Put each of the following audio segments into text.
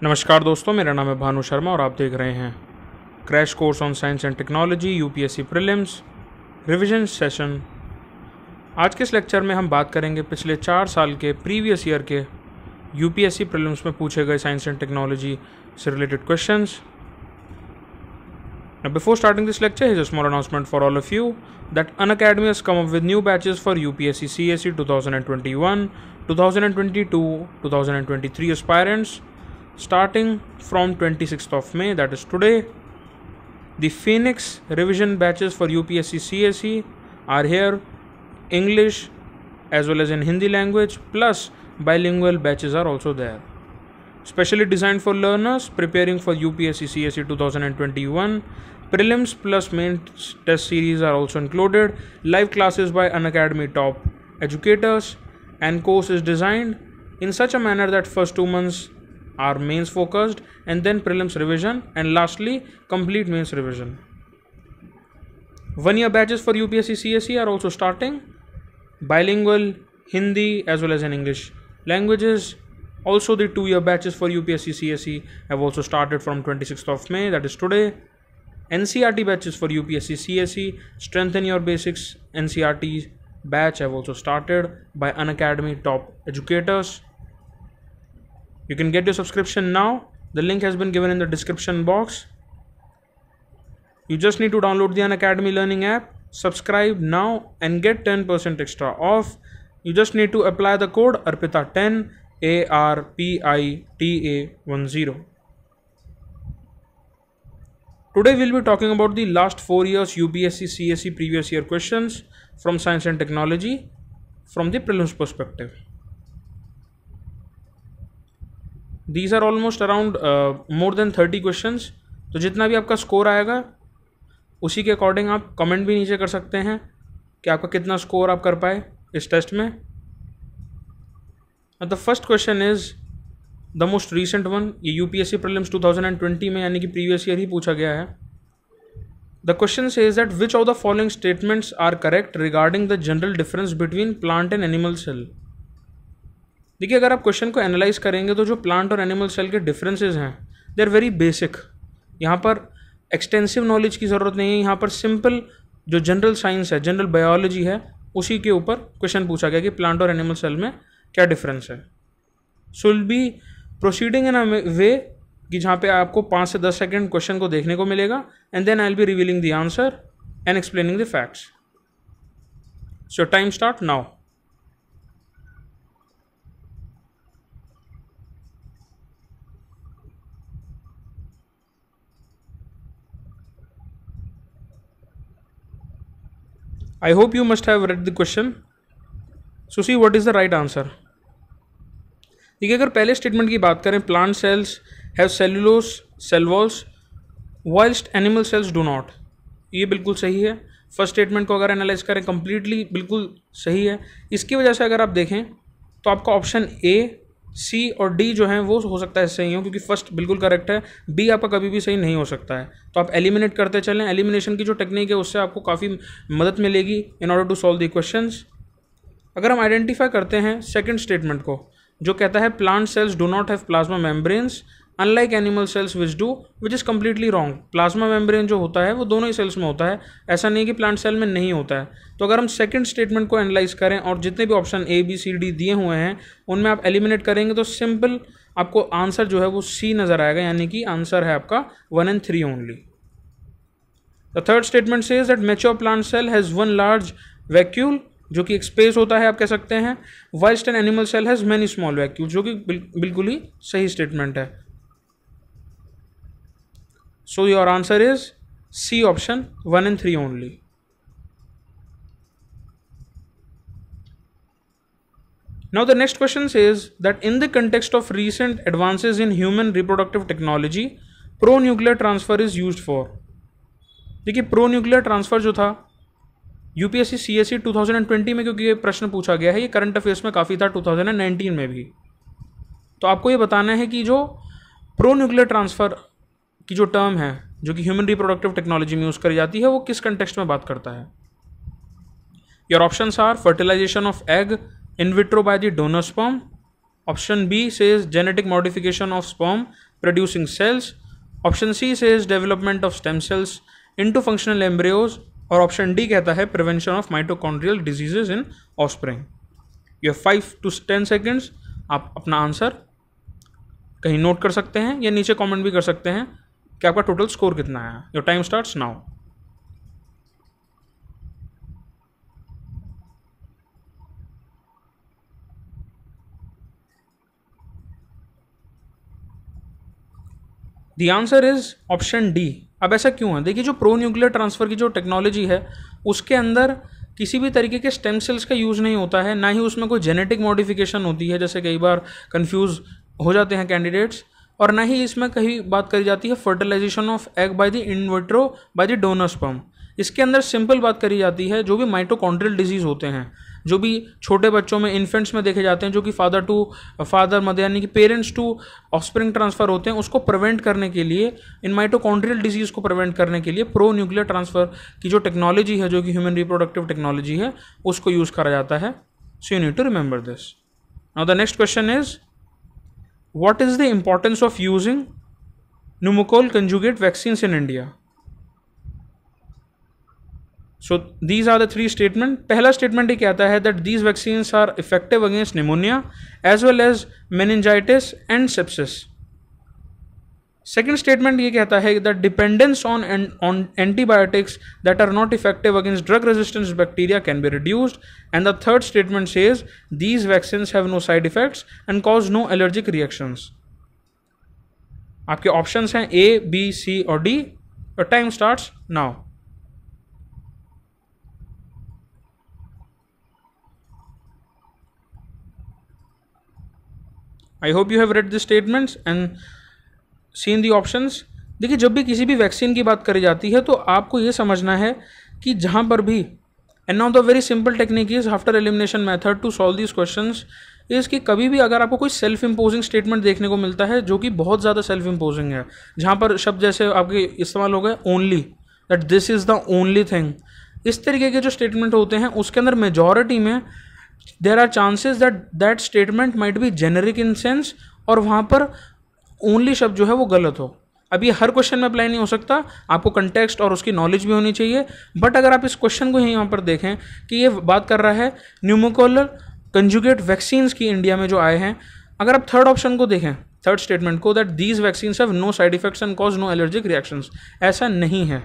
नमस्कार दोस्तों, मेरा नाम है भानु शर्मा और आप देख रहे हैं crash course on science and technology UPSC prelims revision session. आज के इस लेक्चर में हम बात करेंगे पिछले 4 साल के प्रीवियस ईयर के यूपीएससी प्रीलिम्स में पूछे गए साइंस एंड टेक्नोलॉजी से related questions. Now before starting this lecture, here's a small announcement for all of you that Unacademy has come up with new batches for UPSC CSE 2021, 2022, 2023 aspirants starting from 26th of May, that is today. The Phoenix revision batches for UPSC CSE are here, English as well as in Hindi language, plus bilingual batches are also there. Specially designed for learners preparing for UPSC CSE 2021, prelims plus main test series are also included. Live classes by Unacademy top educators, and course is designed in such a manner that first 2 months are mains focused and then prelims revision and lastly complete mains revision. 1 year batches for UPSC CSE are also starting, bilingual Hindi as well as in English languages. Also, the 2 year batches for UPSC CSE have also started from 26th of May, that is today. NCERT batches for UPSC CSE, Strengthen Your Basics NCERT batch have also started by Unacademy top educators. You can get your subscription now. The link has been given in the description box. You just need to download the Unacademy learning app, subscribe now and get 10% extra off. You just need to apply the code ARPITA10 ARPITA10. Today we'll be talking about the last 4 years UPSC CSE previous year questions from science and technology from the prelims perspective. These are almost around more than 30 questions. तो जितना भी आपका score आएगा उसी के according आप comment भी नीचे कर सकते हैं कि आपका कितना स्कोर आप कर पाए इस टेस्ट में. The first question is the most recent one. ये UPSC prelims 2020 में यानी कि previous year ही पूछा गया है. The question says that which of the following statements are correct regarding the general difference between plant and animal cell. देखिए, अगर आप क्वेश्चन को एनालाइज करेंगे तो जो प्लांट और एनिमल सेल के डिफरेंसेस हैं दे आर वेरी बेसिक. यहाँ पर एक्सटेंसिव नॉलेज की ज़रूरत नहीं है. यहाँ पर सिंपल जो जनरल साइंस है, जनरल बायोलॉजी है, उसी के ऊपर क्वेश्चन पूछा गया कि प्लांट और एनिमल सेल में क्या डिफरेंस है. So will be proceeding in a way कि जहाँ पे आपको 5 से 10 सेकेंड क्वेश्चन को देखने को मिलेगा and then I will be revealing the answer and explaining the facts. So time start now. I hope you must have read the question. So see what is the right answer. देखिए, अगर पहले statement की बात करें, plant cells have cellulose cell walls whilst animal cells do not, ये बिल्कुल सही है. फर्स्ट स्टेटमेंट को अगर एनालाइज करें कंप्लीटली बिल्कुल सही है. इसकी वजह से अगर आप देखें तो आपका ऑप्शन ए, सी और डी जो हैं वो हो सकता है सही हो, क्योंकि फर्स्ट बिल्कुल करेक्ट है, बी आपका कभी भी सही नहीं हो सकता है. तो आप एलिमिनेट करते चलें. एलिमिनेशन की जो टेक्निक है उससे आपको काफ़ी मदद मिलेगी in order to solve the questions. अगर हम आइडेंटिफाई करते हैं सेकंड स्टेटमेंट को, जो कहता है plant cells do not have plasma membranes unlike animal cells which do, which is completely wrong. Plasma membrane जो होता है वो दोनों ही सेल्स में होता है, ऐसा नहीं कि प्लांट सेल में नहीं होता है. तो अगर हम सेकंड स्टेटमेंट को एनालाइज करें और जितने भी option A B C D दिए हुए हैं उनमें आप एलिमिनेट करेंगे तो सिंपल आपको आंसर जो है वो सी नज़र आएगा, यानी कि आंसर है आपका 1 and 3 only. The third statement says that mature plant cell has 1 large vacuole, जो कि एक स्पेस होता है आप कह सकते हैं, whilst an animal cell has many small vacuole, जो कि बिल्कुल ही सही स्टेटमेंट है. So your answer is C option 1 and 3 only. Now the next question says that in the context of recent advances in human reproductive technology, pro-nuclear transfer is used for. देखिए, pro-nuclear transfer जो था UPSC CSE 2020 में, क्योंकि ये प्रश्न पूछा गया है, ये करंट अफेयर्स में काफ़ी था 2019 में भी. तो आपको ये बताना है कि जो प्रो-न्यूक्लियर ट्रांसफ़र की जो टर्म है जो कि ह्यूमन रिप्रोडक्टिव टेक्नोलॉजी में यूज़ करी जाती है वो किस कंटेक्स्ट में बात करता है. Your options are fertilisation of egg in vitro by the donor sperm, Option B says genetic modification of sperm producing cells. Option C says development of stem cells into functional embryos. और option D कहता है prevention of mitochondrial diseases in offspring. You have 5 to 10 seconds. आप अपना answer कहीं note कर सकते हैं या नीचे कमेंट भी कर सकते हैं कि आपका टोटल स्कोर कितना है. Your time starts now. The answer is option D. अब ऐसा क्यों है? देखिए, जो प्रो न्यूक्लियर ट्रांसफ़र की जो टेक्नोलॉजी है उसके अंदर किसी भी तरीके के स्टेम सेल्स का यूज़ नहीं होता है, ना ही उसमें कोई जेनेटिक मॉडिफिकेशन होती है, जैसे कई बार कंफ्यूज हो जाते हैं कैंडिडेट्स, और ना ही इसमें कहीं बात करी जाती है fertilisation of egg by the in vitro by the donor sperm. इसके अंदर सिंपल बात करी जाती है जो भी माइटोकॉन्ड्रियल डिजीज़ होते हैं, जो भी छोटे बच्चों में, इन्फेंट्स में देखे जाते हैं, जो कि फादर टू फादर मदर यानी कि पेरेंट्स टू ऑफस्प्रिंग ट्रांसफ़र होते हैं, उसको प्रिवेंट करने के लिए, इन माइटोकॉन्ड्रियल डिजीज़ को प्रिवेंट करने के लिए प्रो न्यूक्लियर ट्रांसफ़र की जो टेक्नोलॉजी है, जो कि ह्यूमन रिप्रोडक्टिव टेक्नोलॉजी है, उसको यूज़ करा जाता है. So you need to remember this. Now the next question is, what is the importance of using pneumococcal conjugate vaccines in India? So these are the three statement. पहला statement ये कहता है that these vaccines are effective against pneumonia as well as meningitis and sepsis. Second statement ये कहता है that dependence on antibiotics that are not effective against drug resistant bacteria can be reduced. And the third statement says these vaccines have no side effects and cause no allergic reactions. आपके options हैं A, B, C और D. Your time starts now. I hope you have read the statements and seen the options. देखिए, जब भी किसी भी vaccine की बात करी जाती है तो आपको ये समझना है कि जहाँ पर भी, and now the very simple technique is after elimination method to solve these questions is कि कभी भी अगर आपको कोई सेल्फ इम्पोजिंग स्टेटमेंट देखने को मिलता है जो कि बहुत ज़्यादा सेल्फ इम्पोजिंग है, जहाँ पर शब्द जैसे आपके इस्तेमाल हो गए only, that this is the only thing, इस तरीके के जो स्टेटमेंट होते हैं उसके अंदर मेजॉरिटी में there are chances that statement might be generic in sense, और वहाँ पर ओनली शब्द जो है वो गलत हो. अब ये हर क्वेश्चन में अप्लाई नहीं हो सकता, आपको कंटेक्स्ट और उसकी नॉलेज भी होनी चाहिए. बट अगर आप इस क्वेश्चन को ही यहाँ पर देखें कि ये बात कर रहा है न्यूमोकोलर कंजुगेट वैक्सीन्स की इंडिया में जो आए हैं, अगर आप थर्ड ऑप्शन को देखें, थर्ड स्टेटमेंट को, that these vaccines have no side effects and cause no allergic reactions, ऐसा नहीं है.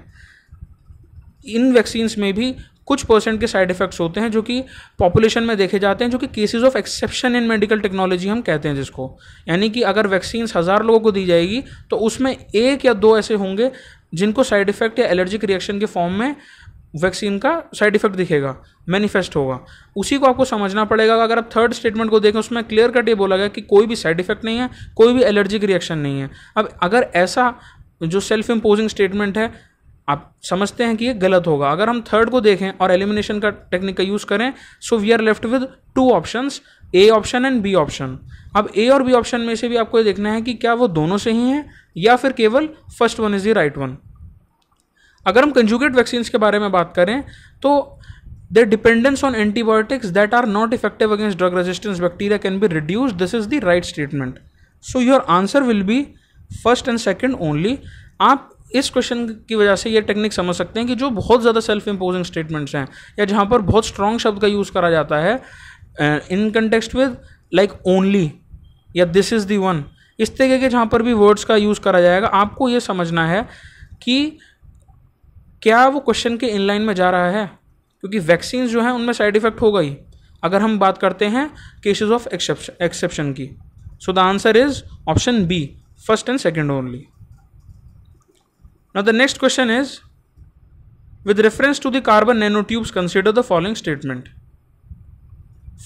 इन वैक्सीन्स में भी कुछ परसेंट के साइड इफेक्ट्स होते हैं जो कि पॉपुलेशन में देखे जाते हैं, जो कि cases of exception in medical technology हम कहते हैं जिसको. यानी कि अगर वैक्सीन्स 1000 लोगों को दी जाएगी तो उसमें 1 या 2 ऐसे होंगे जिनको साइड इफेक्ट या एलर्जिक रिएक्शन के फॉर्म में वैक्सीन का साइड इफेक्ट दिखेगा, मैनिफेस्ट होगा. उसी को आपको समझना पड़ेगा. अगर आप थर्ड स्टेटमेंट को देखें, उसमें क्लियर कट ये बोला गया कि कोई भी साइड इफेक्ट नहीं है, कोई भी एलर्जिक रिएक्शन नहीं है. अब अगर ऐसा जो सेल्फ इम्पोजिंग स्टेटमेंट है आप समझते हैं कि ये गलत होगा. अगर हम थर्ड को देखें और एलिमिनेशन का टेक्निक का यूज़ करें, so we are left with 2 options, A option and B option. अब ए और बी ऑप्शन में से भी आपको ये देखना है कि क्या वो दोनों सही हैं या फिर केवल first one is the right one. अगर हम कंजुगेट वैक्सीन्स के बारे में बात करें तो their dependence on antibiotics that are not effective against drug resistance bacteria can be reduced. This is the right statement. So your answer will be first and second only. आप इस question की वजह से ये टेक्निक समझ सकते हैं कि जो बहुत ज़्यादा सेल्फ इम्पोजिंग स्टेटमेंट्स हैं या जहाँ पर बहुत स्ट्रॉन्ग शब्द का यूज़ करा जाता है in context with like only या दिस इज़ दी वन, इस तरीके के जहाँ पर भी वर्ड्स का यूज़ करा जाएगा, आपको ये समझना है कि क्या वो क्वेश्चन के इनलाइन में जा रहा है, क्योंकि वैक्सीन जो हैं उनमें साइड इफेक्ट होगा ही अगर हम बात करते हैं केसेस ऑफ एक्सेप्शन की. So the answer is option B, first and second only. Now the next question is, with reference to the carbon nanotubes consider the following statement.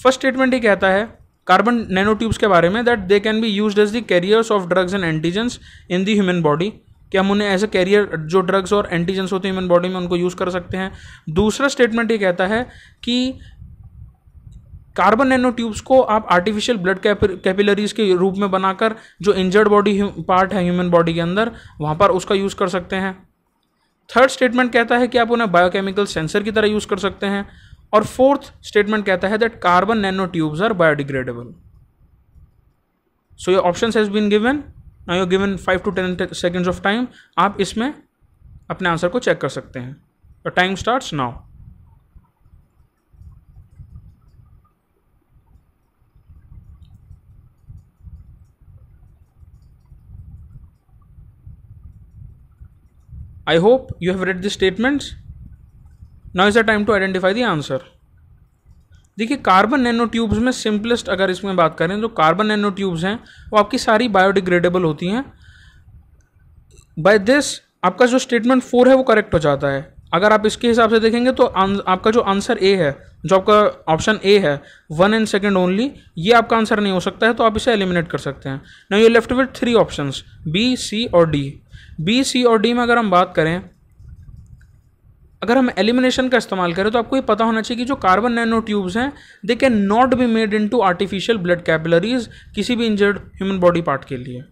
First statement ये कहता है कार्बन नैनोट्यूब्स के बारे में, that they can be used as the carriers of drugs and antigens in the human body, कि हम उन्हें as a carrier जो ड्रग्स और एंटीजेंस होते हैं ह्यूमन बॉडी में उनको यूज़ कर सकते हैं. दूसरा स्टेटमेंट ये कहता है कि कार्बन नैनो ट्यूब्स को आप आर्टिफिशियल ब्लड कैपिलरीज के रूप में बनाकर जो इंजर्ड बॉडी पार्ट है ह्यूमन बॉडी के अंदर वहाँ पर उसका यूज़ कर सकते हैं. थर्ड स्टेटमेंट कहता है कि आप उन्हें बायोकेमिकल सेंसर की तरह यूज़ कर सकते हैं. और फोर्थ स्टेटमेंट कहता है that carbon nano tubes are biodegradable. So your options has been given now you given 5 to 10 seconds of time, आप इसमें अपने आंसर को चेक कर सकते हैं. The time starts now. I hope you have read the statements. Now is the time to identify the answer. देखिए carbon nano tubes में simplest अगर इसमें बात करें तो कार्बन नैनो ट्यूब्स हैं वो आपकी सारी बायोडिग्रेडेबल होती हैं. बाय दिस आपका जो स्टेटमेंट 4 है वो करेक्ट हो जाता है. अगर आप इसके हिसाब से देखेंगे तो आपका जो आंसर ए है, जो आपका ऑप्शन ए है 1 and 2 ओनली, ये आपका आंसर नहीं हो सकता है, तो आप इसे एलिमिनेट कर सकते हैं. Now you left with 3 options B, C और डी. बी, सी और डी में अगर हम बात करें, अगर हम एलिमिनेशन का इस्तेमाल करें तो आपको ये पता होना चाहिए कि जो कार्बन नैनो ट्यूब्स हैं they can not be made into artificial blood capillaries किसी भी इंजर्ड ह्यूमन बॉडी पार्ट के लिए.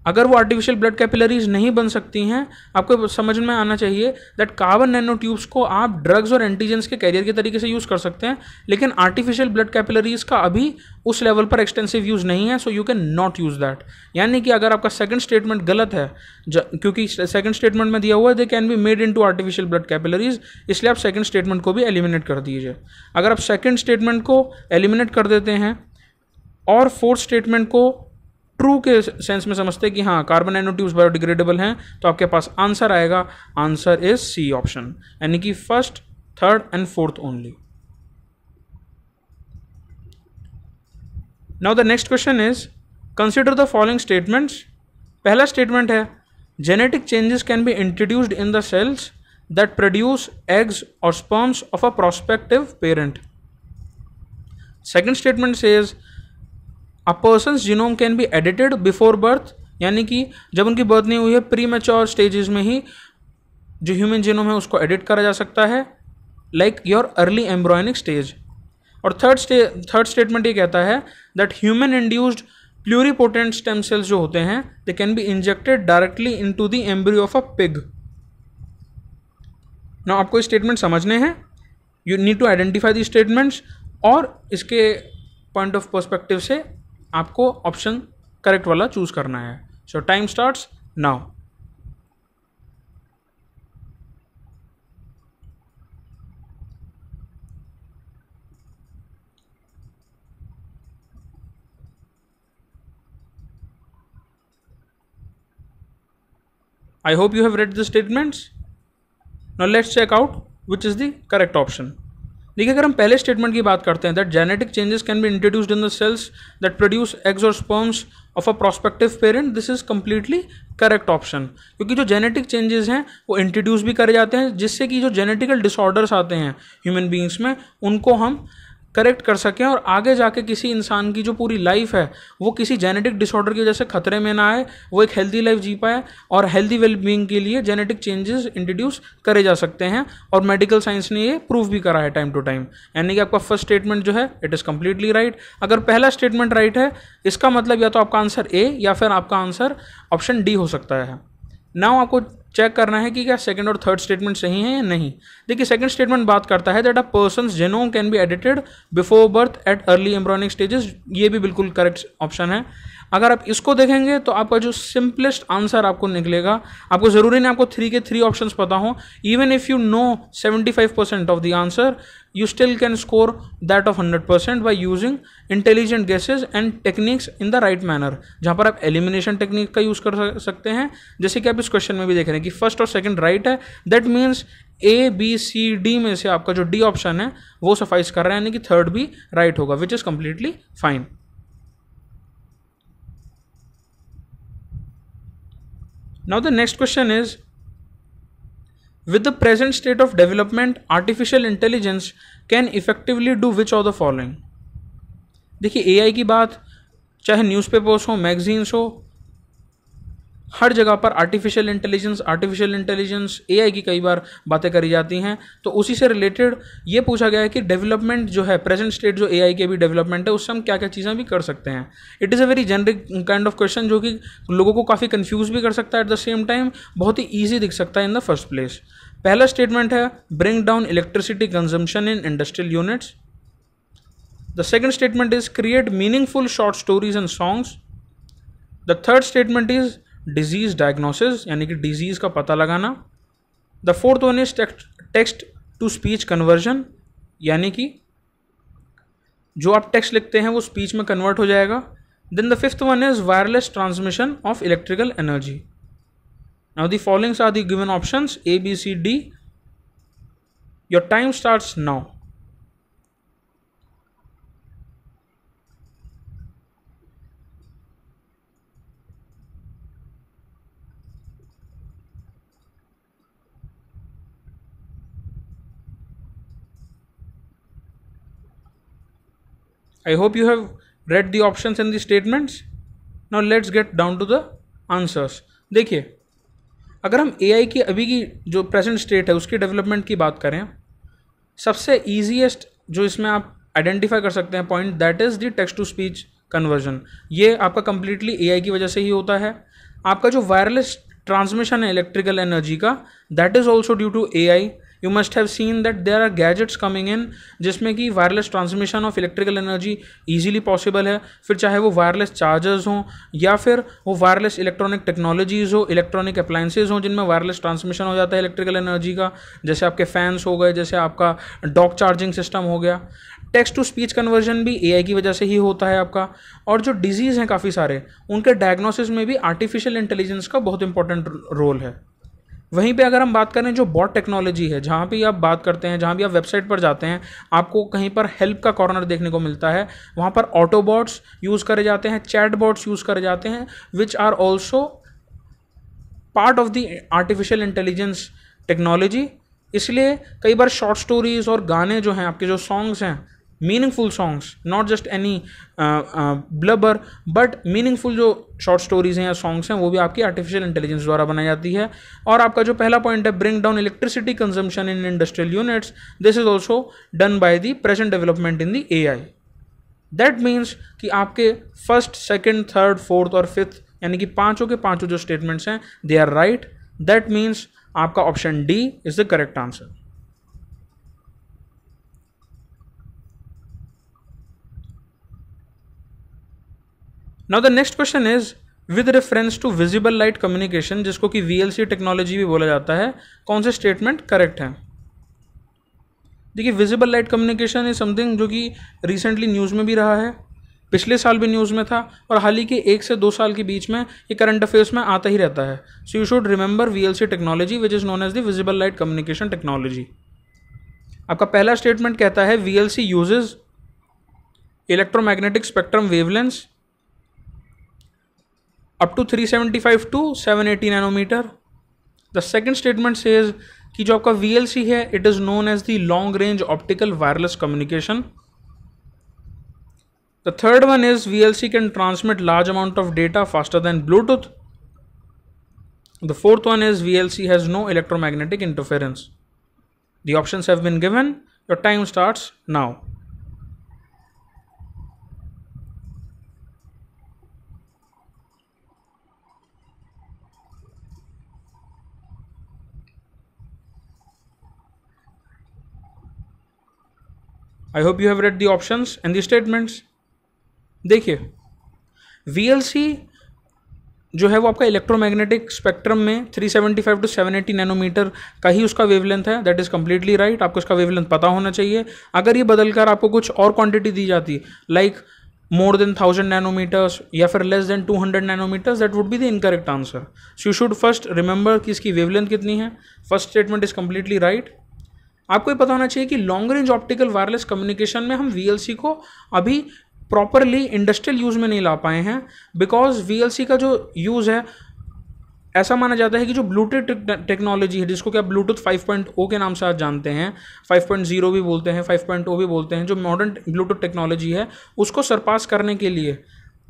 अगर वो आर्टिफिशियल ब्लड कैपिलरीज नहीं बन सकती हैं, आपको समझ में आना चाहिए दैट कार्बन नैनो ट्यूब्स को आप ड्रग्स और एंटीजेंस के कैरियर के तरीके से यूज़ कर सकते हैं, लेकिन आर्टिफिशियल ब्लड कैपिलरीज का अभी उस लेवल पर एक्सटेंसिव यूज़ नहीं है, so you can not use that. यानी कि अगर आपका सेकंड स्टेटमेंट गलत है, क्योंकि सेकंड स्टेटमेंट में दिया हुआ है दे can be made into artificial blood capillaries, इसलिए आप सेकंड स्टेटमेंट को भी एलिमिनेट कर दीजिए. अगर आप सेकंड स्टेटमेंट को एलिमिनेट कर देते हैं और फोर्थ स्टेटमेंट को ट्रू के सेंस में समझते हैं कि हाँ कार्बन नैनो ट्यूब्स बायोडिग्रेडेबल हैं, तो आपके पास आंसर आएगा, आंसर इज सी ऑप्शन, यानी कि first, third and fourth only. Now the next question is consider the following statements. पहला स्टेटमेंट है genetic changes can be introduced in the cells that produce eggs और sperms of a prospective parent. Second statement says a person's genome can be edited before birth, यानी कि जब उनकी birth नहीं हुई है प्री मैच्योर स्टेजेस में ही जो ह्यूमन जीनोम है उसको एडिट करा जा सकता है, like your early embryonic stage. और थर्ड स्टेटमेंट ये कहता है that human induced pluripotent stem cells जो होते हैं they can be injected directly into the embryo of a pig. Now आपको स्टेटमेंट समझने हैं, you need to identify the statements, और इसके पॉइंट ऑफ पर्सपेक्टिव से आपको ऑप्शन करेक्ट वाला चूज करना है. सो time starts now. I hope you have read the statements. Now let's check out which is the correct option. देखिए अगर हम पहले स्टेटमेंट की बात करते हैं that genetic changes can be introduced in the cells that produce eggs और sperms of a prospective parent, this is completely correct option. क्योंकि जो जेनेटिक चेंजेस हैं वो इंट्रोड्यूस भी करे जाते हैं जिससे कि जो जेनेटिकल डिसऑर्डर्स आते हैं ह्यूमन बींग्स में उनको हम करेक्ट कर सकें और आगे जाके किसी इंसान की जो पूरी लाइफ है वो किसी जेनेटिक डिसऑर्डर की वजह से खतरे में ना आए, वो एक हेल्दी लाइफ जी पाए. और हेल्दी वेल बीइंग के लिए जेनेटिक चेंजेस इंट्रोड्यूस करे जा सकते हैं और मेडिकल साइंस ने ये प्रूव भी करा है टाइम टू टाइम. यानी कि आपका फर्स्ट स्टेटमेंट जो है इट इज़ कंप्लीटली राइट. अगर पहला स्टेटमेंट राइट है इसका मतलब या तो आपका आंसर ए या फिर आपका आंसर ऑप्शन डी हो सकता है. नाउ आपको चेक करना है कि क्या सेकंड और थर्ड स्टेटमेंट सही है या नहीं. देखिए सेकंड स्टेटमेंट बात करता है that a persons genome can be edited before birth at early embryonic stages, ये भी बिल्कुल करेक्ट ऑप्शन है. अगर आप इसको देखेंगे तो आपका जो सिंपलेस्ट आंसर आपको निकलेगा, आपको ज़रूरी नहीं आपको 3 के 3 ऑप्शंस पता हो, even if you know 75% of the answer you still can score that of 100% by using intelligent guesses and techniques in the right manner. जहाँ पर आप एलिमिनेशन टेक्निक का यूज़ कर सकते हैं, जैसे कि आप इस क्वेश्चन में भी देख रहे हैं कि फर्स्ट और सेकंड राइट है, that means A B C D में से आपका जो डी ऑप्शन है वो सफाइस कर रहा है, यानी कि थर्ड भी राइट होगा, which is completely fine. Now the next question is, with the present state of development, artificial intelligence can effectively do which of the following? देखिए AI की बात चाहे न्यूज़पेपर्स हो, मैगजीन्स हो, हर जगह पर आर्टिफिशियल इंटेलिजेंस AI की कई बार बातें करी जाती हैं. तो उसी से रिलेटेड ये पूछा गया है कि डेवलपमेंट जो है, प्रेजेंट स्टेट जो AI के भी डेवलपमेंट है, उससे हम क्या क्या चीज़ें भी कर सकते हैं. It is a very generic kind of question जो कि लोगों को काफ़ी कंफ्यूज भी कर सकता है, एट द सेम टाइम बहुत ही ईजी दिख सकता है इन द फर्स्ट प्लेस. पहला स्टेटमेंट है bring down electricity consumption in industrial units. The second statement is create meaningful short stories and songs. The third statement is disease diagnosis, यानी कि disease का पता लगाना. The fourth one is text to speech conversion, यानी कि जो आप text लिखते हैं वो स्पीच में कन्वर्ट हो जाएगा. Then the fifth one is wireless transmission of electrical energy. Now the followings are the given options A, B, C, D. Your time starts now. I hope you have read the options and the statements. Now let's get down to the answers. देखिए, अगर हम AI की अभी की जो present state है उसकी development की बात करें, सबसे ईजीएस्ट जो इसमें आप आइडेंटिफाई कर सकते हैं point, that is the text to speech conversion. ये आपका कंप्लीटली AI की वजह से ही होता है. आपका जो वायरलेस ट्रांसमिशन है इलेक्ट्रिकल एनर्जी का, that is also due to AI. You must have seen that there are gadgets coming in जिसमें कि wireless transmission of electrical energy easily possible है. फिर चाहे वो वायरलेस चार्जर्स हों या फिर वो वायरलेस इलेक्ट्रॉनिक टेक्नोलॉजीज़ हो, इलेक्ट्रॉनिक अप्लाइंसेज हों जिनमें वायरलेस ट्रांसमिशन हो जाता है इलेक्ट्रिकल एनर्जी का, जैसे आपके फैंस हो गए, जैसे आपका डॉक चार्जिंग सिस्टम हो गया. टेक्स्ट टू स्पीच कन्वर्जन भी AI की वजह से ही होता है आपका. और जो डिजीज़ हैं काफ़ी सारे, उनके डायग्नोसिस में भी आर्टिफिशियल इंटेलिजेंस का बहुत इंपॉर्टेंट रोल है. वहीं पे अगर हम बात करें जो बॉट टेक्नोलॉजी है, जहाँ भी आप बात करते हैं, जहाँ भी आप वेबसाइट पर जाते हैं, आपको कहीं पर हेल्प का कॉर्नर देखने को मिलता है. वहाँ पर ऑटोबॉट्स यूज़ करे जाते हैं, चैट बॉट्स यूज़ करे जाते हैं, which are also part of the artificial intelligence technology. इसलिए कई बार शॉर्ट स्टोरीज और गाने जो हैं, आपके जो सॉन्ग्स हैं, meaningful songs, not just any blubber, but meaningful जो शॉर्ट स्टोरीज हैं या सॉन्ग्स हैं, वो भी आपकी आर्टिफिशियल इंटेलिजेंस द्वारा बनाई जाती है. और आपका जो पहला पॉइंट है, bring down electricity consumption in industrial units, this is also done by the present development in the AI. That means कि आपके फर्स्ट, सेकेंड, थर्ड, फोर्थ और फिफ्थ, यानी कि पाँचों के पाँचों जो स्टेटमेंट्स हैं, they are right. That means आपका option D is the correct answer. Now the next question is with reference to visible light communication, जिसको कि VLC टेक्नोलॉजी भी बोला जाता है, कौन से स्टेटमेंट करेक्ट है. देखिए, visible light communication is something जो कि रिसेंटली न्यूज़ में भी रहा है, पिछले साल भी न्यूज़ में था, और हाल ही के 1 से 2 साल के बीच में ये करंट अफेयर्स में आता ही रहता है. So you should remember VLC technology which is known as the visible light communication technology. आपका पहला स्टेटमेंट कहता है VLC uses electromagnetic spectrum wavelengths up to 375 to 780 nanometer. The second statement says कि जो आपका VLC है, it is known as the long range optical wireless communication. The third one is VLC can transmit large amount of data faster than Bluetooth. The fourth one is VLC has no electromagnetic interference. The options have been given. Your time starts now. I hope you have read the options and the statements. देखिए, VLC जो है वो आपका electromagnetic spectrum में 375 to 780 nanometre का ही उसका wavelength है. That is completely right. आपको उसका वेवलेंथ पता होना चाहिए. अगर ये बदलकर आपको कुछ और क्वांटिटी दी जाती, लाइक मोर देन 1000 नैनोमीटर्स या फिर less than 200 nanometers, that would be the incorrect answer. So you should first remember कि इसकी वेवलेंथ कितनी है. First statement is completely right. आपको ये पता होना चाहिए कि long range optical wireless communication में हम VLC को अभी प्रॉपरली इंडस्ट्रियल यूज़ में नहीं ला पाए हैं, बिकॉज VLC का जो यूज़ है, ऐसा माना जाता है कि जो ब्लूटूथ टेक्नोलॉजी है, जिसको कि आप ब्लूटूथ 5.0 के नाम से आज जानते हैं, 5.0 भी बोलते हैं, 5.0 भी बोलते हैं, जो मॉडर्न ब्लूटूथ टेक्नोलॉजी है, उसको सरपास करने के लिए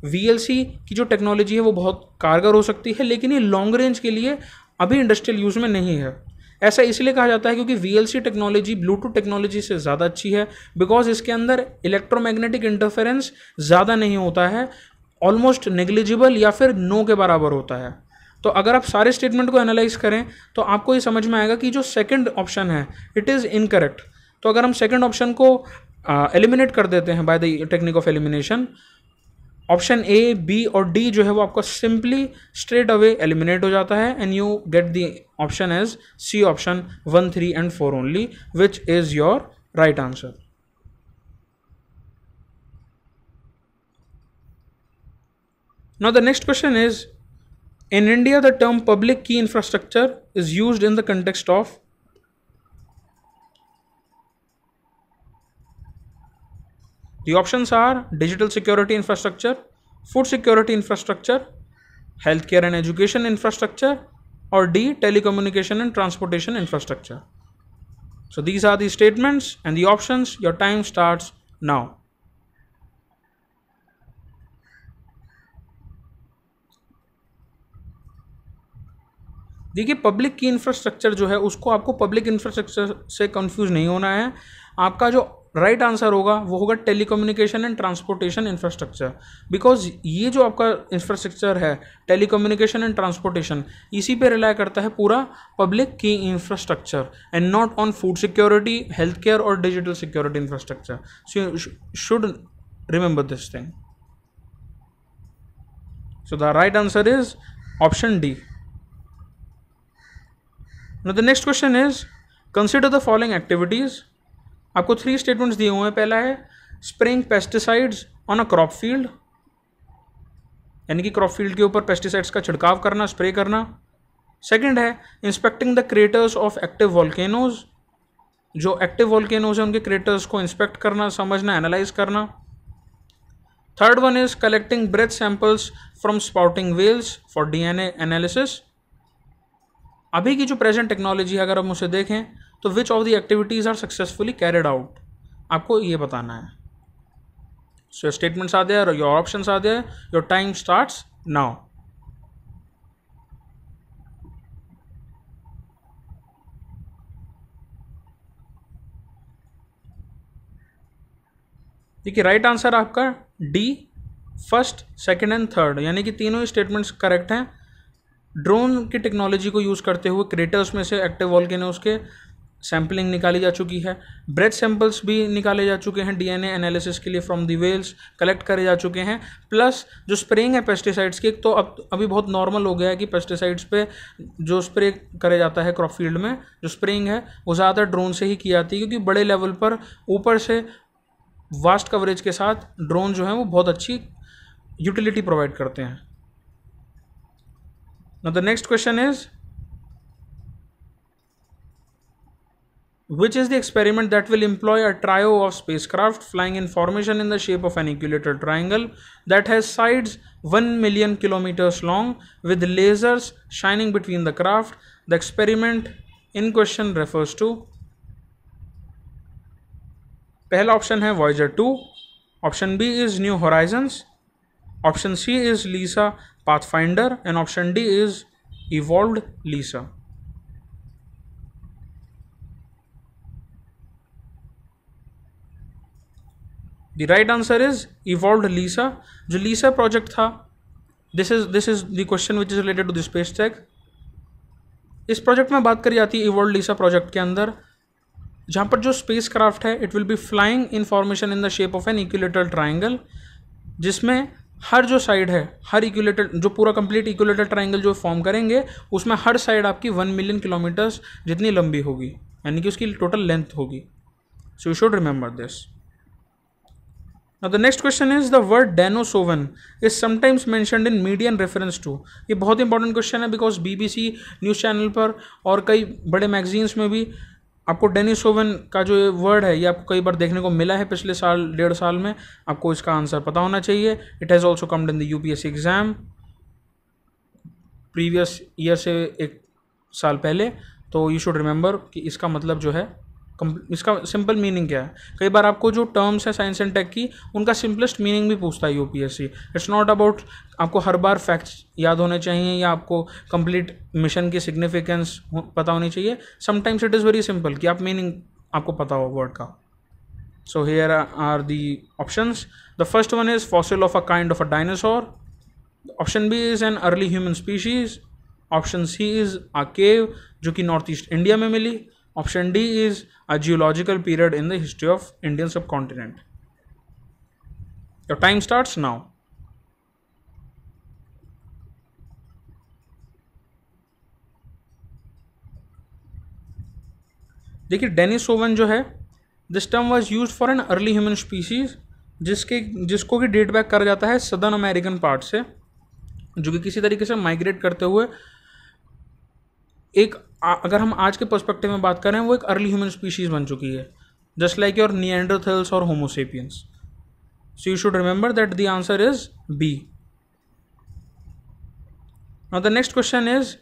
VLC की जो टेक्नोलॉजी है वो बहुत कारगर हो सकती है, लेकिन ये लॉन्ग रेंज के लिए अभी इंडस्ट्रियल यूज़ में नहीं है. ऐसा इसलिए कहा जाता है क्योंकि VLC टेक्नोलॉजी ब्लूटूथ टेक्नोलॉजी से ज़्यादा अच्छी है, बिकॉज इसके अंदर इलेक्ट्रोमैग्नेटिक इंटरफेरेंस ज़्यादा नहीं होता है, ऑलमोस्ट नेग्लिजिबल या फिर नो के बराबर होता है. तो अगर आप सारे स्टेटमेंट को एनालाइज करें तो आपको ये समझ में आएगा कि जो सेकंड ऑप्शन है, इट इज़ इनकरेक्ट. तो अगर हम सेकंड ऑप्शन को एलिमिनेट कर देते हैं by the technique of elimination, option A, B और डी जो है वो आपका सिंपली स्ट्रेट अवे एलिमिनेट हो जाता है and you get the option as C option 1, 3 and 4 only, which is your right answer. Now the next question is, in India the term public key infrastructure is used in the context of. The options are digital security infrastructure, food security infrastructure, healthcare and education infrastructure, or D, telecommunication and transportation infrastructure. So these are the statements and the options. Your time starts now. देखिए, public की infrastructure जो है उसको आपको public infrastructure से confuse नहीं होना है. आपका जो राइट आंसर होगा वो होगा telecommunication and transportation infrastructure, because ये जो आपका इंफ्रास्ट्रक्चर है टेलीकम्युनिकेशन एंड ट्रांसपोर्टेशन, इसी पे रिलाय करता है पूरा पब्लिक की infrastructure and not on food security, health care और digital security infrastructure. So you should remember this thing. So the right answer is option D. Now the next question is, consider the following activities. आपको 3 statements दिए हुए हैं. पहला है spraying pesticides on a crop field, यानी कि crop field के ऊपर पेस्टिसाइड्स का छिड़काव करना, स्प्रे करना. सेकंड है inspecting the craters of active volcanoes, जो एक्टिव वॉल्केनोज हैं उनके क्रेटर्स को इंस्पेक्ट करना, समझना, एनालाइज करना. Third one is collecting breath samples from spouting whales for DNA analysis. अभी की जो प्रेजेंट टेक्नोलॉजी है अगर हम उसे देखें तो which of the activities are successfully carried out, आपको ये बताना है. So statements are there, your options are there, your time starts now. देखिए, राइट आंसर आपका D, first, second and third, यानी कि तीनों ही स्टेटमेंट्स करेक्ट हैं. ड्रोन की टेक्नोलॉजी को यूज़ करते हुए क्रेटर्स में से एक्टिव वॉल्केनोज के सैम्पलिंग निकाली जा चुकी है. ब्रेथ सैंपल्स भी निकाले जा चुके हैं डीएनए एनालिसिस के लिए फ्रॉम द वेल्स, कलेक्ट करे जा चुके हैं. प्लस जो स्प्रेइंग है पेस्टिसाइड्स की, तो अभी बहुत नॉर्मल हो गया है कि पेस्टिसाइड्स पे जो स्प्रे करे जाता है क्रॉप फील्ड में, जो स्प्रेइंग है वो ज़्यादा ड्रोन से ही की जाती है, क्योंकि बड़े लेवल पर ऊपर से वास्ट कवरेज के साथ ड्रोन जो है वो बहुत अच्छी यूटिलिटी प्रोवाइड करते हैं. Now the next question is, which is the experiment that will employ a trio of spacecraft flying in formation in the shape of an equilateral triangle that has sides 1 million kilometers long with lasers shining between the craft? The experiment in question refers to. पहला option है Voyager 2, option B is New Horizons, option C is LISA Pathfinder, and option D is Evolved LISA. The right answer is Evolved LISA. जो LISA project था, this is the question which is related to the space tech. इस project में बात करी जाती है Evolved LISA project के अंदर, जहाँ पर जो स्पेस क्राफ्ट है it will be flying in formation in the shape of an equilateral triangle, जिसमें हर जो साइड है, हर इक्विलेटर, जो पूरा कंप्लीट इक्विलेटर ट्राइंगल जो फॉर्म करेंगे उसमें हर साइड आपकी 1 मिलियन किलोमीटर्स जितनी लंबी होगी, यानी कि उसकी टोटल लेंथ होगी. सो you should remember this. Now the next question is, the word Denisovan is sometimes mentioned in media in reference to. ये बहुत इंपॉर्टेंट क्वेश्चन है, बिकॉज BBC न्यूज़ चैनल पर और कई बड़े मैगजीन्स में भी आपको डेनिसोवन का जो वर्ड है ये आपको कई बार देखने को मिला है पिछले साल, 1.5 साल में. आपको इसका आंसर पता होना चाहिए. It has also comed in the UPSC exam previous year से 1 साल पहले. तो यू शुड रिमेंबर कि इसका मतलब जो है, इसका सिंपल मीनिंग क्या है. कई बार आपको जो टर्म्स है साइंस एंड टेक की, उनका सिंपलेस्ट मीनिंग भी पूछता है UPSC. इट्स नॉट अबाउट आपको हर बार फैक्ट्स याद होने चाहिए या आपको कंप्लीट मिशन की सिग्निफिकेंस पता होनी चाहिए. Sometimes it is very simple कि आप मीनिंग आपको पता हो वर्ड का. So here are the options. The first one is fossil of a kind of a dinosaur. Option B is an early human species. Option C is a cave, जो कि north east India में मिली. Option D is a geological period in the history of Indian subcontinent. Your time starts now. देखिए Denisovan जो है, this term was used for an early human species जिसको कि date back करा जाता है सदर्न अमेरिकन पार्ट से, जो कि किसी तरीके से माइग्रेट करते हुए अगर हम आज के पर्सपेक्टिव में बात करें वो एक अर्ली ह्यूमन स्पीशीज बन चुकी है, जस्ट लाइक योर निएंडरथल्स और Homo sapiens. So you should remember that the answer is B. Now the next question is,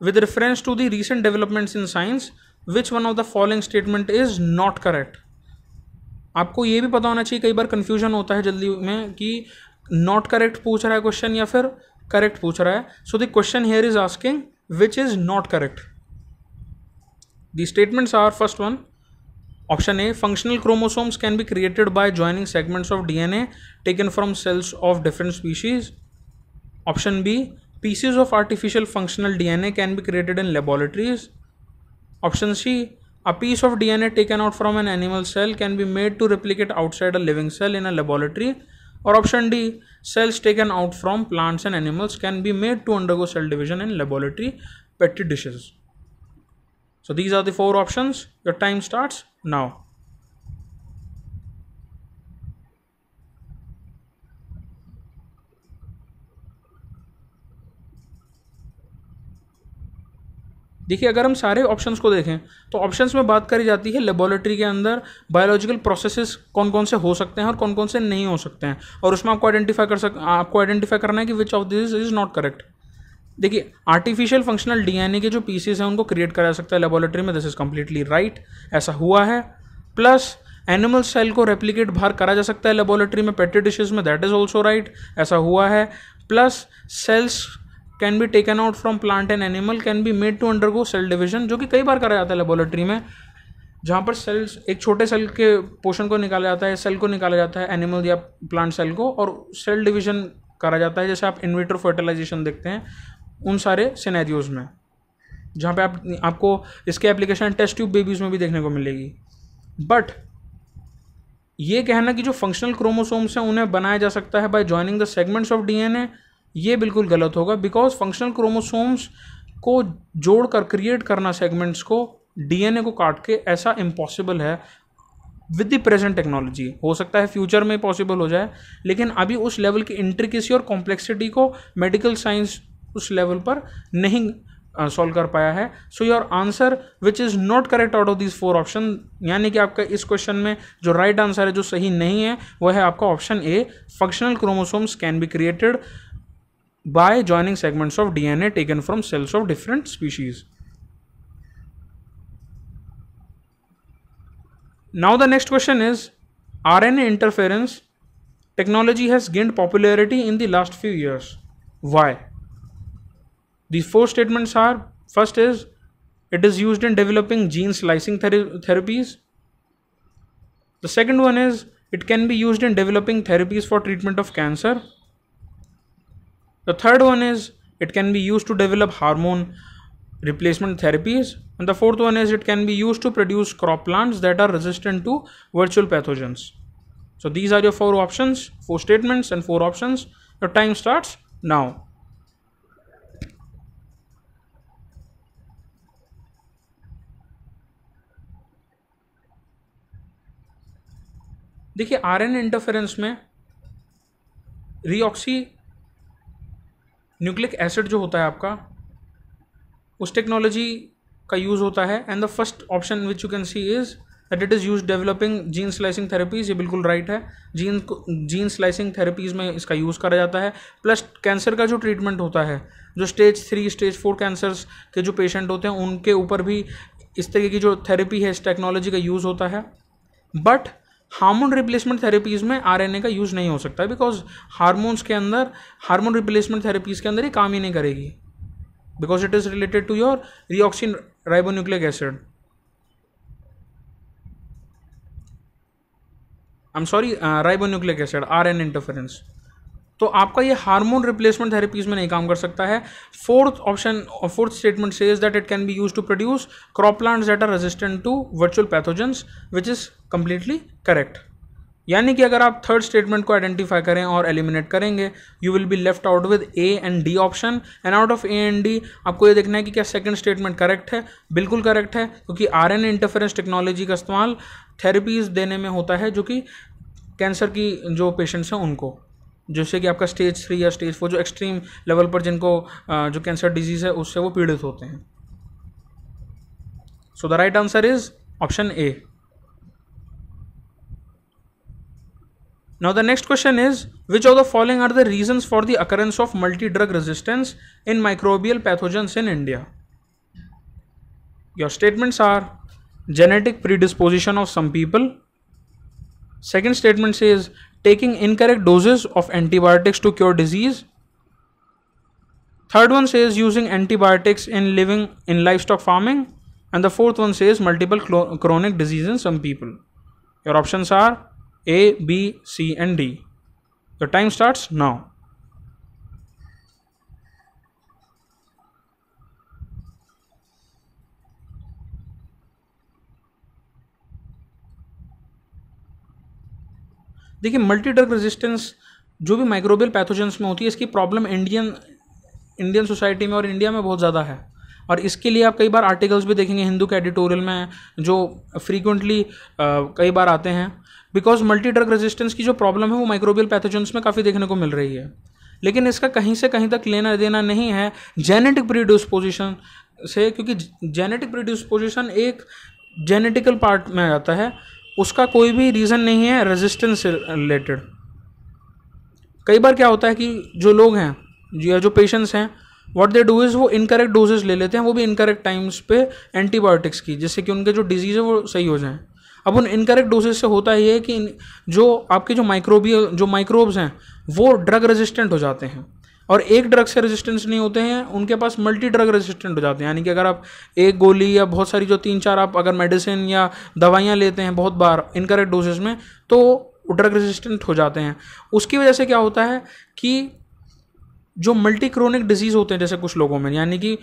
with reference to the recent developments in science, which one of the following statement is not correct? आपको ये भी पता होना चाहिए, कई बार confusion होता है जल्दी में कि नॉट करेक्ट पूछ रहा है क्वेश्चन या फिर करेक्ट पूछ रहा है. So the question here is asking which is not correct. The statements are, first one, option A, functional chromosomes can be created by joining segments of DNA taken from cells of different species. Option B, pieces of artificial functional DNA can be created in laboratories. Option C, a piece of DNA taken out from an animal cell can be made to replicate outside a living cell in a laboratory. Or option D, cells taken out from plants and animals can be made to undergo cell division in laboratory petri dishes. So these are the four options. Your time starts now. देखिए अगर हम सारे options को देखें तो options में बात करी जाती है लेबोरेटरी के अंदर बायोलॉजिकल प्रोसेसेस कौन कौन से हो सकते हैं और कौन कौन से नहीं हो सकते हैं, और उसमें आपको आइडेंटिफाई करना है कि which of this is not correct. देखिए आर्टिफिशियल फंक्शनल DNA के जो पीसेस हैं उनको क्रिएट करा सकता है लेबोरेटरी में, दिस इज कम्प्लीटली राइट, ऐसा हुआ है. प्लस एनिमल सेल को रेप्लिकेट बाहर करा जा सकता है लेबोरेटरी में पेट्री डिशेज में, दैट इज ऑल्सो राइट, ऐसा हुआ है. Plus cells can be taken out from plant and animal can be made to undergo cell division, जो कि कई बार करा जाता है लेबोरेटरी में, जहाँ पर सेल्स एक छोटे सेल के पोर्शन को निकाला जाता है, सेल को निकाला जाता है एनिमल या प्लांट सेल को, और सेल डिविजन करा जाता है, जैसे आप इन विट्रो फर्टिलाइजेशन देखते हैं उन सारे सिनेरियोज में, जहाँ पे आपको इसके एप्लीकेशन टेस्ट ट्यूब बेबीज में भी देखने को मिलेगी. बट ये कहना कि जो फंक्शनल क्रोमोसोम्स हैं उन्हें बनाया जा सकता है bye joining the segments of DNA, ये बिल्कुल गलत होगा, बिकॉज फंक्शनल क्रोमोसोम्स को जोड़कर क्रिएट करना सेगमेंट्स को DNA को काट के, ऐसा इम्पॉसिबल है विद द प्रेजेंट टेक्नोलॉजी. हो सकता है फ्यूचर में पॉसिबल हो जाए, लेकिन अभी उस लेवल की इंट्रिकेसी और कॉम्प्लेक्सिटी को मेडिकल साइंस उस लेवल पर नहीं सॉल्व कर पाया है. So your answer which is not correct out of this four option, यानी कि आपका इस क्वेश्चन में जो राइट आंसर है, जो सही नहीं है, वह है आपका option A, functional chromosomes can be created by joining segments of DNA taken from cells of different species. Now the next question is, RNA interference technology has gained popularity in the last few years. Why? These four statements are, first is, it is used in developing gene slicing therapies. The second one is, it can be used in developing therapies for treatment of cancer. The third one is, it can be used to develop hormone replacement therapies. And the fourth one is, it can be used to produce crop plants that are resistant to virtual pathogens. So these are your four options, four statements and four options. Your time starts now. देखिए RNA interference में रीऑक्सी nucleic acid जो होता है आपका, उस technology का use होता है. And the first option which you can see is that it is use developing gene slicing therapies, ये बिल्कुल राइट है. जीन स्लाइसिंग थेरेपीज़ में इसका यूज़ करा जाता है. प्लस कैंसर का जो ट्रीटमेंट होता है, जो स्टेज 3 स्टेज 4 कैंसर्स के जो पेशेंट होते हैं, उनके ऊपर भी इस तरीके की जो थेरेपी है, इस टेक्नोलॉजी का यूज़ होता है. बट हार्मोन रिप्लेसमेंट थेरेपीज़ में RNA का यूज़ नहीं हो सकता है, बिकॉज हार्मोन्स के अंदर, हार्मोन रिप्लेसमेंट थेरेपीज़ के अंदर ये काम ही नहीं करेगी, because it is related to your deoxy ribonucleic acid. I am sorry, ribonucleic acid, RNA interference. तो आपका ये हार्मोन रिप्लेसमेंट थेरेपीज़ में नहीं काम कर सकता है. Fourth statement says that it can be use to produce crop plants that are resistant to virtual pathogens, which is completely correct. यानी कि अगर आप थर्ड स्टेटमेंट को आइडेंटिफाई करें और एलिमिनेट करेंगे, you will be left out with A and D option, and out of A and D आपको ये देखना है कि क्या सेकंड स्टेटमेंट करेक्ट है। बिल्कुल करेक्ट है, क्योंकि आरएनए इंटरफेरेंस टेक्नोलॉजी का इस्तेमाल थेरेपीज देने में होता है जो कि कैंसर की जो पेशेंट्स हैं उनको, जैसे कि आपका स्टेज 3 या स्टेज 4 जो एक्सट्रीम लेवल पर जिनको जो कैंसर डिजीज है उससे वो पीड़ित होते हैं। So the right answer is option A. Now the next question is, which of the following are the reasons for the occurrence of multi-drug resistance in microbial pathogens in India? Your statements are genetic predisposition of some people. Second statement says taking incorrect doses of antibiotics to cure disease. Third one says using antibiotics in livestock farming. And the fourth one says multiple chronic disease in some people. Your options are A, B, C and D. The time starts now. देखिए, multi drug resistance जो भी microbial pathogens में होती है, इसकी problem Indian society में और India में बहुत ज़्यादा है। और इसके लिए आप कई बार आर्टिकल्स भी देखेंगे हिंदू के एडिटोरियल में जो फ्रीक्वेंटली कई बार आते हैं, बिकॉज मल्टी ड्रग रेजिस्टेंस की जो प्रॉब्लम है वो माइक्रोबियल पैथोजेंस में काफ़ी देखने को मिल रही है। लेकिन इसका कहीं से कहीं तक लेना देना नहीं है जेनेटिक प्रीडिस्पोजिशन से, क्योंकि जेनेटिक प्रीडिस्पोजिशन एक जेनेटिकल पार्ट में आ जाता है, उसका कोई भी रीज़न नहीं है रेजिस्टेंस से रिलेटेड। कई बार क्या होता है कि जो लोग हैं या जो पेशेंट्स हैं, व्हाट दे डू इज़ वो इनकरेक्ट डोजेज ले लेते हैं, वो भी इनकरेक्ट टाइम्स पे एंटीबायोटिक्स की, जिससे कि उनके जो डिजीज़ है वो सही हो जाएं। अब उन इनकरेक्ट डोजेज से होता ये है कि जो आपके जो माइक्रोब्स हैं वो ड्रग रेजिस्टेंट हो जाते हैं, और एक ड्रग से रेजिस्टेंस नहीं होते हैं, उनके पास मल्टी ड्रग रेजिस्टेंट हो जाते हैं। यानी कि अगर आप एक गोली या बहुत सारी जो 3-4 आप अगर मेडिसिन या दवाइयाँ लेते हैं बहुत बार इनकरेक्ट डोजेज में, तो ड्रग रेजिस्टेंट हो जाते हैं। उसकी वजह से क्या होता है कि जो मल्टी क्रोनिक डिजीज़ होते हैं जैसे कुछ लोगों में, यानी कि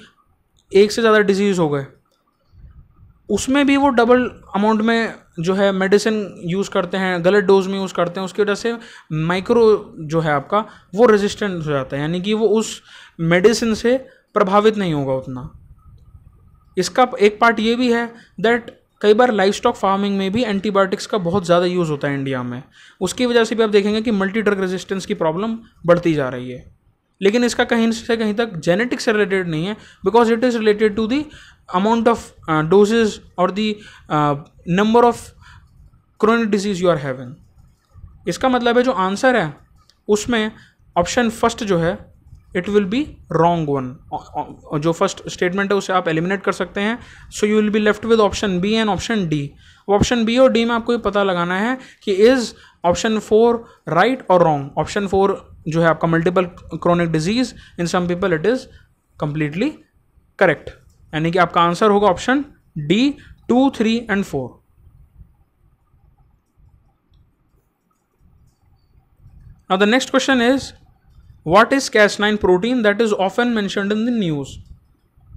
एक से ज़्यादा डिजीज़ हो गए, उसमें भी वो डबल अमाउंट में जो है मेडिसिन यूज़ करते हैं, गलत डोज में यूज़ करते हैं, उसकी वजह से माइक्रो जो है आपका वो रेजिस्टेंट हो जाता है, यानी कि वो उस मेडिसिन से प्रभावित नहीं होगा उतना। इसका एक पार्ट ये भी है दैट कई बार लाइवस्टॉक फार्मिंग में भी एंटीबायोटिक्स का बहुत ज़्यादा यूज़ होता है इंडिया में, उसकी वजह से भी आप देखेंगे कि मल्टी ड्रग रेजिस्टेंस की प्रॉब्लम बढ़ती जा रही है। लेकिन इसका कहीं से कहीं तक जेनेटिक से रिलेटेड नहीं है, because it is related to the amount of doses और the number of chronic disease you are having. इसका मतलब है जो आंसर है उसमें ऑप्शन फर्स्ट जो है it will be wrong one. जो फर्स्ट स्टेटमेंट है उसे आप एलिमिनेट कर सकते हैं, so you will be left with option B and option D. Option B और डी में आपको ये पता लगाना है कि इज ऑप्शन 4 राइट और रॉन्ग। ऑप्शन 4 जो है आपका multiple chronic disease in some people, it is completely correct, यानी कि आपका आंसर होगा option D 2, 3 and 4। Now the next question is, what is Cas9 protein that is often mentioned in the news?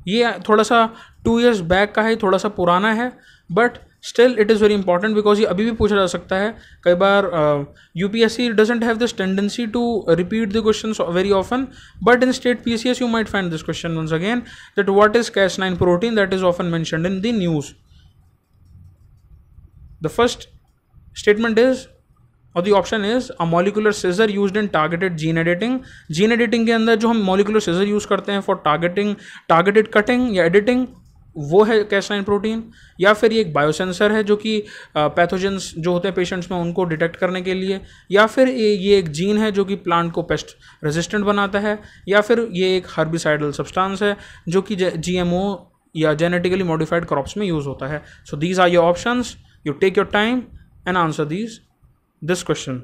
ये थोड़ा सा 2 years बैक का है, थोड़ा सा पुराना है, but still it is very important because ये अभी भी पूछा जा सकता है। कई बार UPSC doesn't have this tendency to repeat the question very often, but in state PCS you might find this question once again, that what is Cas9 protein that is often mentioned in the news. The first statement is, और the option is a molecular scissor used in targeted gene editing. Gene editing के अंदर जो हम molecular scissor use करते हैं for targeted cutting या editing, वो है Cas9 प्रोटीन। या फिर ये एक बायोसेंसर है जो कि पैथोजेंस जो होते हैं पेशेंट्स में उनको डिटेक्ट करने के लिए, या फिर ये एक जीन है जो कि प्लांट को पेस्ट रेजिस्टेंट बनाता है, या फिर ये एक हर्बिसाइडल सब्सटेंस है जो कि GMO या जेनेटिकली मॉडिफाइड क्रॉप्स में यूज़ होता है। So these are your options, you take your time and answer this question.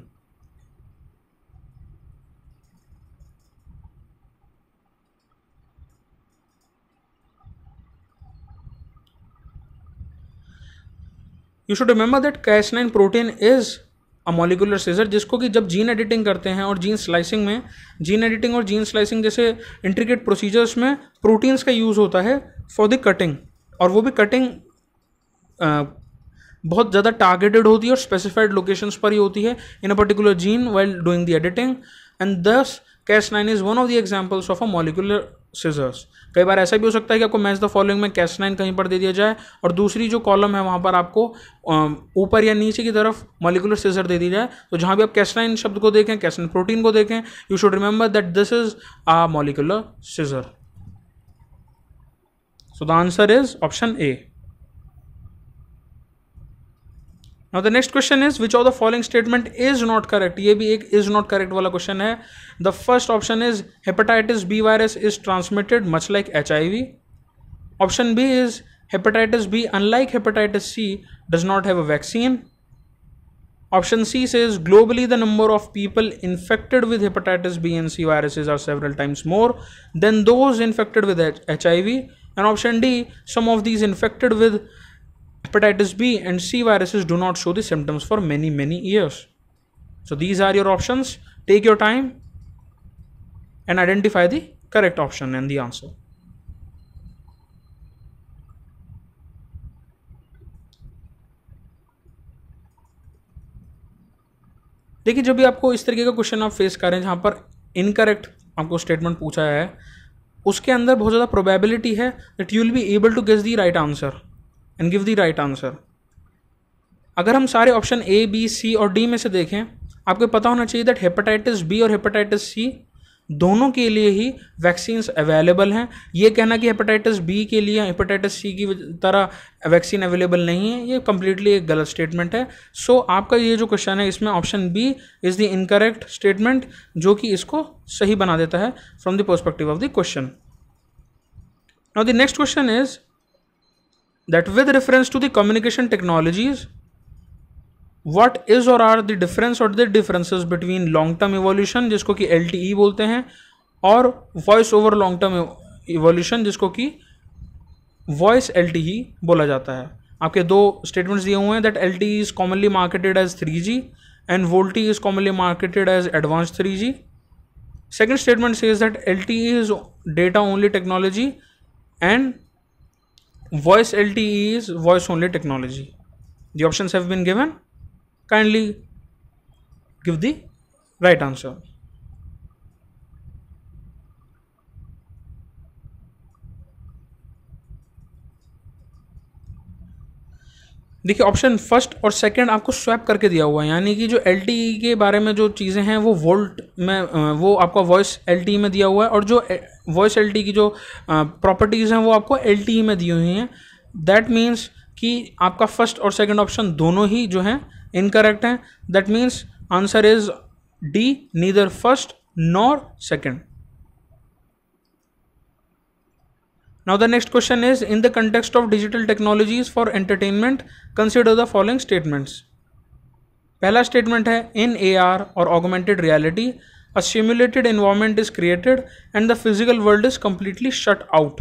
You should remember that Cas9 protein is a molecular scissor, जिसको कि जब जीन एडिटिंग करते हैं और जीन स्लाइसिंग में, जीन एडिटिंग और जीन स्लाइसिंग जैसे intricate procedures में प्रोटीन्स का यूज़ होता है फॉर द कटिंग, और वो भी कटिंग बहुत ज़्यादा टारगेटेड होती है और स्पेसिफाइड लोकेशंस पर ही होती है in a particular gene while doing the editing, and this Cas9 is one of the examples of a molecular scissors. कई बार ऐसा भी हो सकता है कि आपको मैच द फॉलोइंग में Cas9 कहीं पर दे दिया जाए और दूसरी जो कॉलम है वहाँ पर आपको ऊपर या नीचे की तरफ मॉलिक्यूलर सिजर दे दी जाए। तो जहाँ भी आप Cas9 शब्द को देखें, Cas9 प्रोटीन को देखें, you should remember that this is a molecular scissor. So the answer is option A. Now the next question is which of the following statement is not correct? ये भी एक is not correct वाला question है। The first option is hepatitis B virus is transmitted much like HIV. Option B is hepatitis B, unlike hepatitis C, does not have a vaccine. Option C says globally the number of people infected with hepatitis B and C viruses are several times more than those infected with HIV. And option D, some of these infected with hepatitis B and C viruses do not show the symptoms for many years. So these are your options. Take your time and identify the correct option and the answer. देखिए, जब भी आपको इस तरीके का question आप face करें जहां पर इनकरेक्ट आपको स्टेटमेंट पूछा है, उसके अंदर बहुत ज़्यादा प्रोबेबिलिटी है that you will be able to guess the right answer and give the right answer. अगर हम सारे ऑप्शन ए, बी, सी और डी में से देखें, आपको पता होना चाहिए दैट हेपेटाइटिस बी और हेपेटाइटिस सी दोनों के लिए ही वैक्सीन्स अवेलेबल हैं। ये कहना कि हेपेटाइटिस बी के लिए हेपेटाइटिस सी की तरह वैक्सीन अवेलेबल नहीं है, ये कम्प्लीटली एक गलत स्टेटमेंट है। सो आपका ये जो क्वेश्चन है इसमें option B is the incorrect statement, जो कि इसको सही बना देता है from the perspective of the question. Now the next question is that with reference to the communication technologies what is or are the difference or the differences between long term evolution, जिसको कि LTE बोलते हैं, और voice over long term evolution, जिसको कि voice LTE बोला जाता है। आपके दो स्टेटमेंट्स दिए हुए हैं that LTE is commonly marketed as 3G and VoLTE is commonly marketed as advanced 3G. Second statement says that LTE is data only technology and voice LTE is voice only technology. The options have been given. Kindly give the right answer. देखिए, option first और second आपको swap करके दिया हुआ है, यानी कि जो LTE के बारे में जो चीज़ें हैं वो वोल्ट में वो आपका वॉइस LTE में दिया हुआ है, और जो वॉइस LTE की जो प्रॉपर्टीज़ हैं वो आपको LTE में दी हुई हैं। दैट मीन्स कि आपका फर्स्ट और सेकंड ऑप्शन दोनों ही जो हैं इनकरेक्ट हैं। That means answer is D, neither first nor second. Now the next question is in the context of digital technologies for entertainment consider the following statements. पहला statement है इन AR और augmented reality a simulated environment is created and the physical world is completely shut out.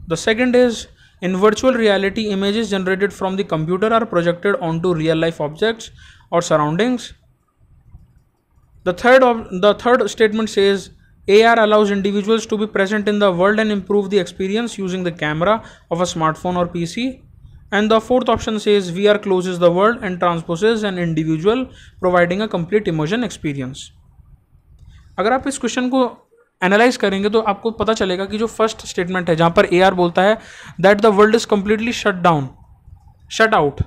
The second is in virtual reality, images generated from the computer are projected onto real life objects or surroundings. The third statement says AR allows individuals to be present in the world and improve the experience using the camera of a smartphone or PC. And the fourth option says VR closes the world and transposes an individual, providing a complete immersion experience. अगर आप इस question को analyse करेंगे तो आपको पता चलेगा कि जो फर्स्ट स्टेटमेंट है जहाँ पर AR बोलता है that the world is completely shut out,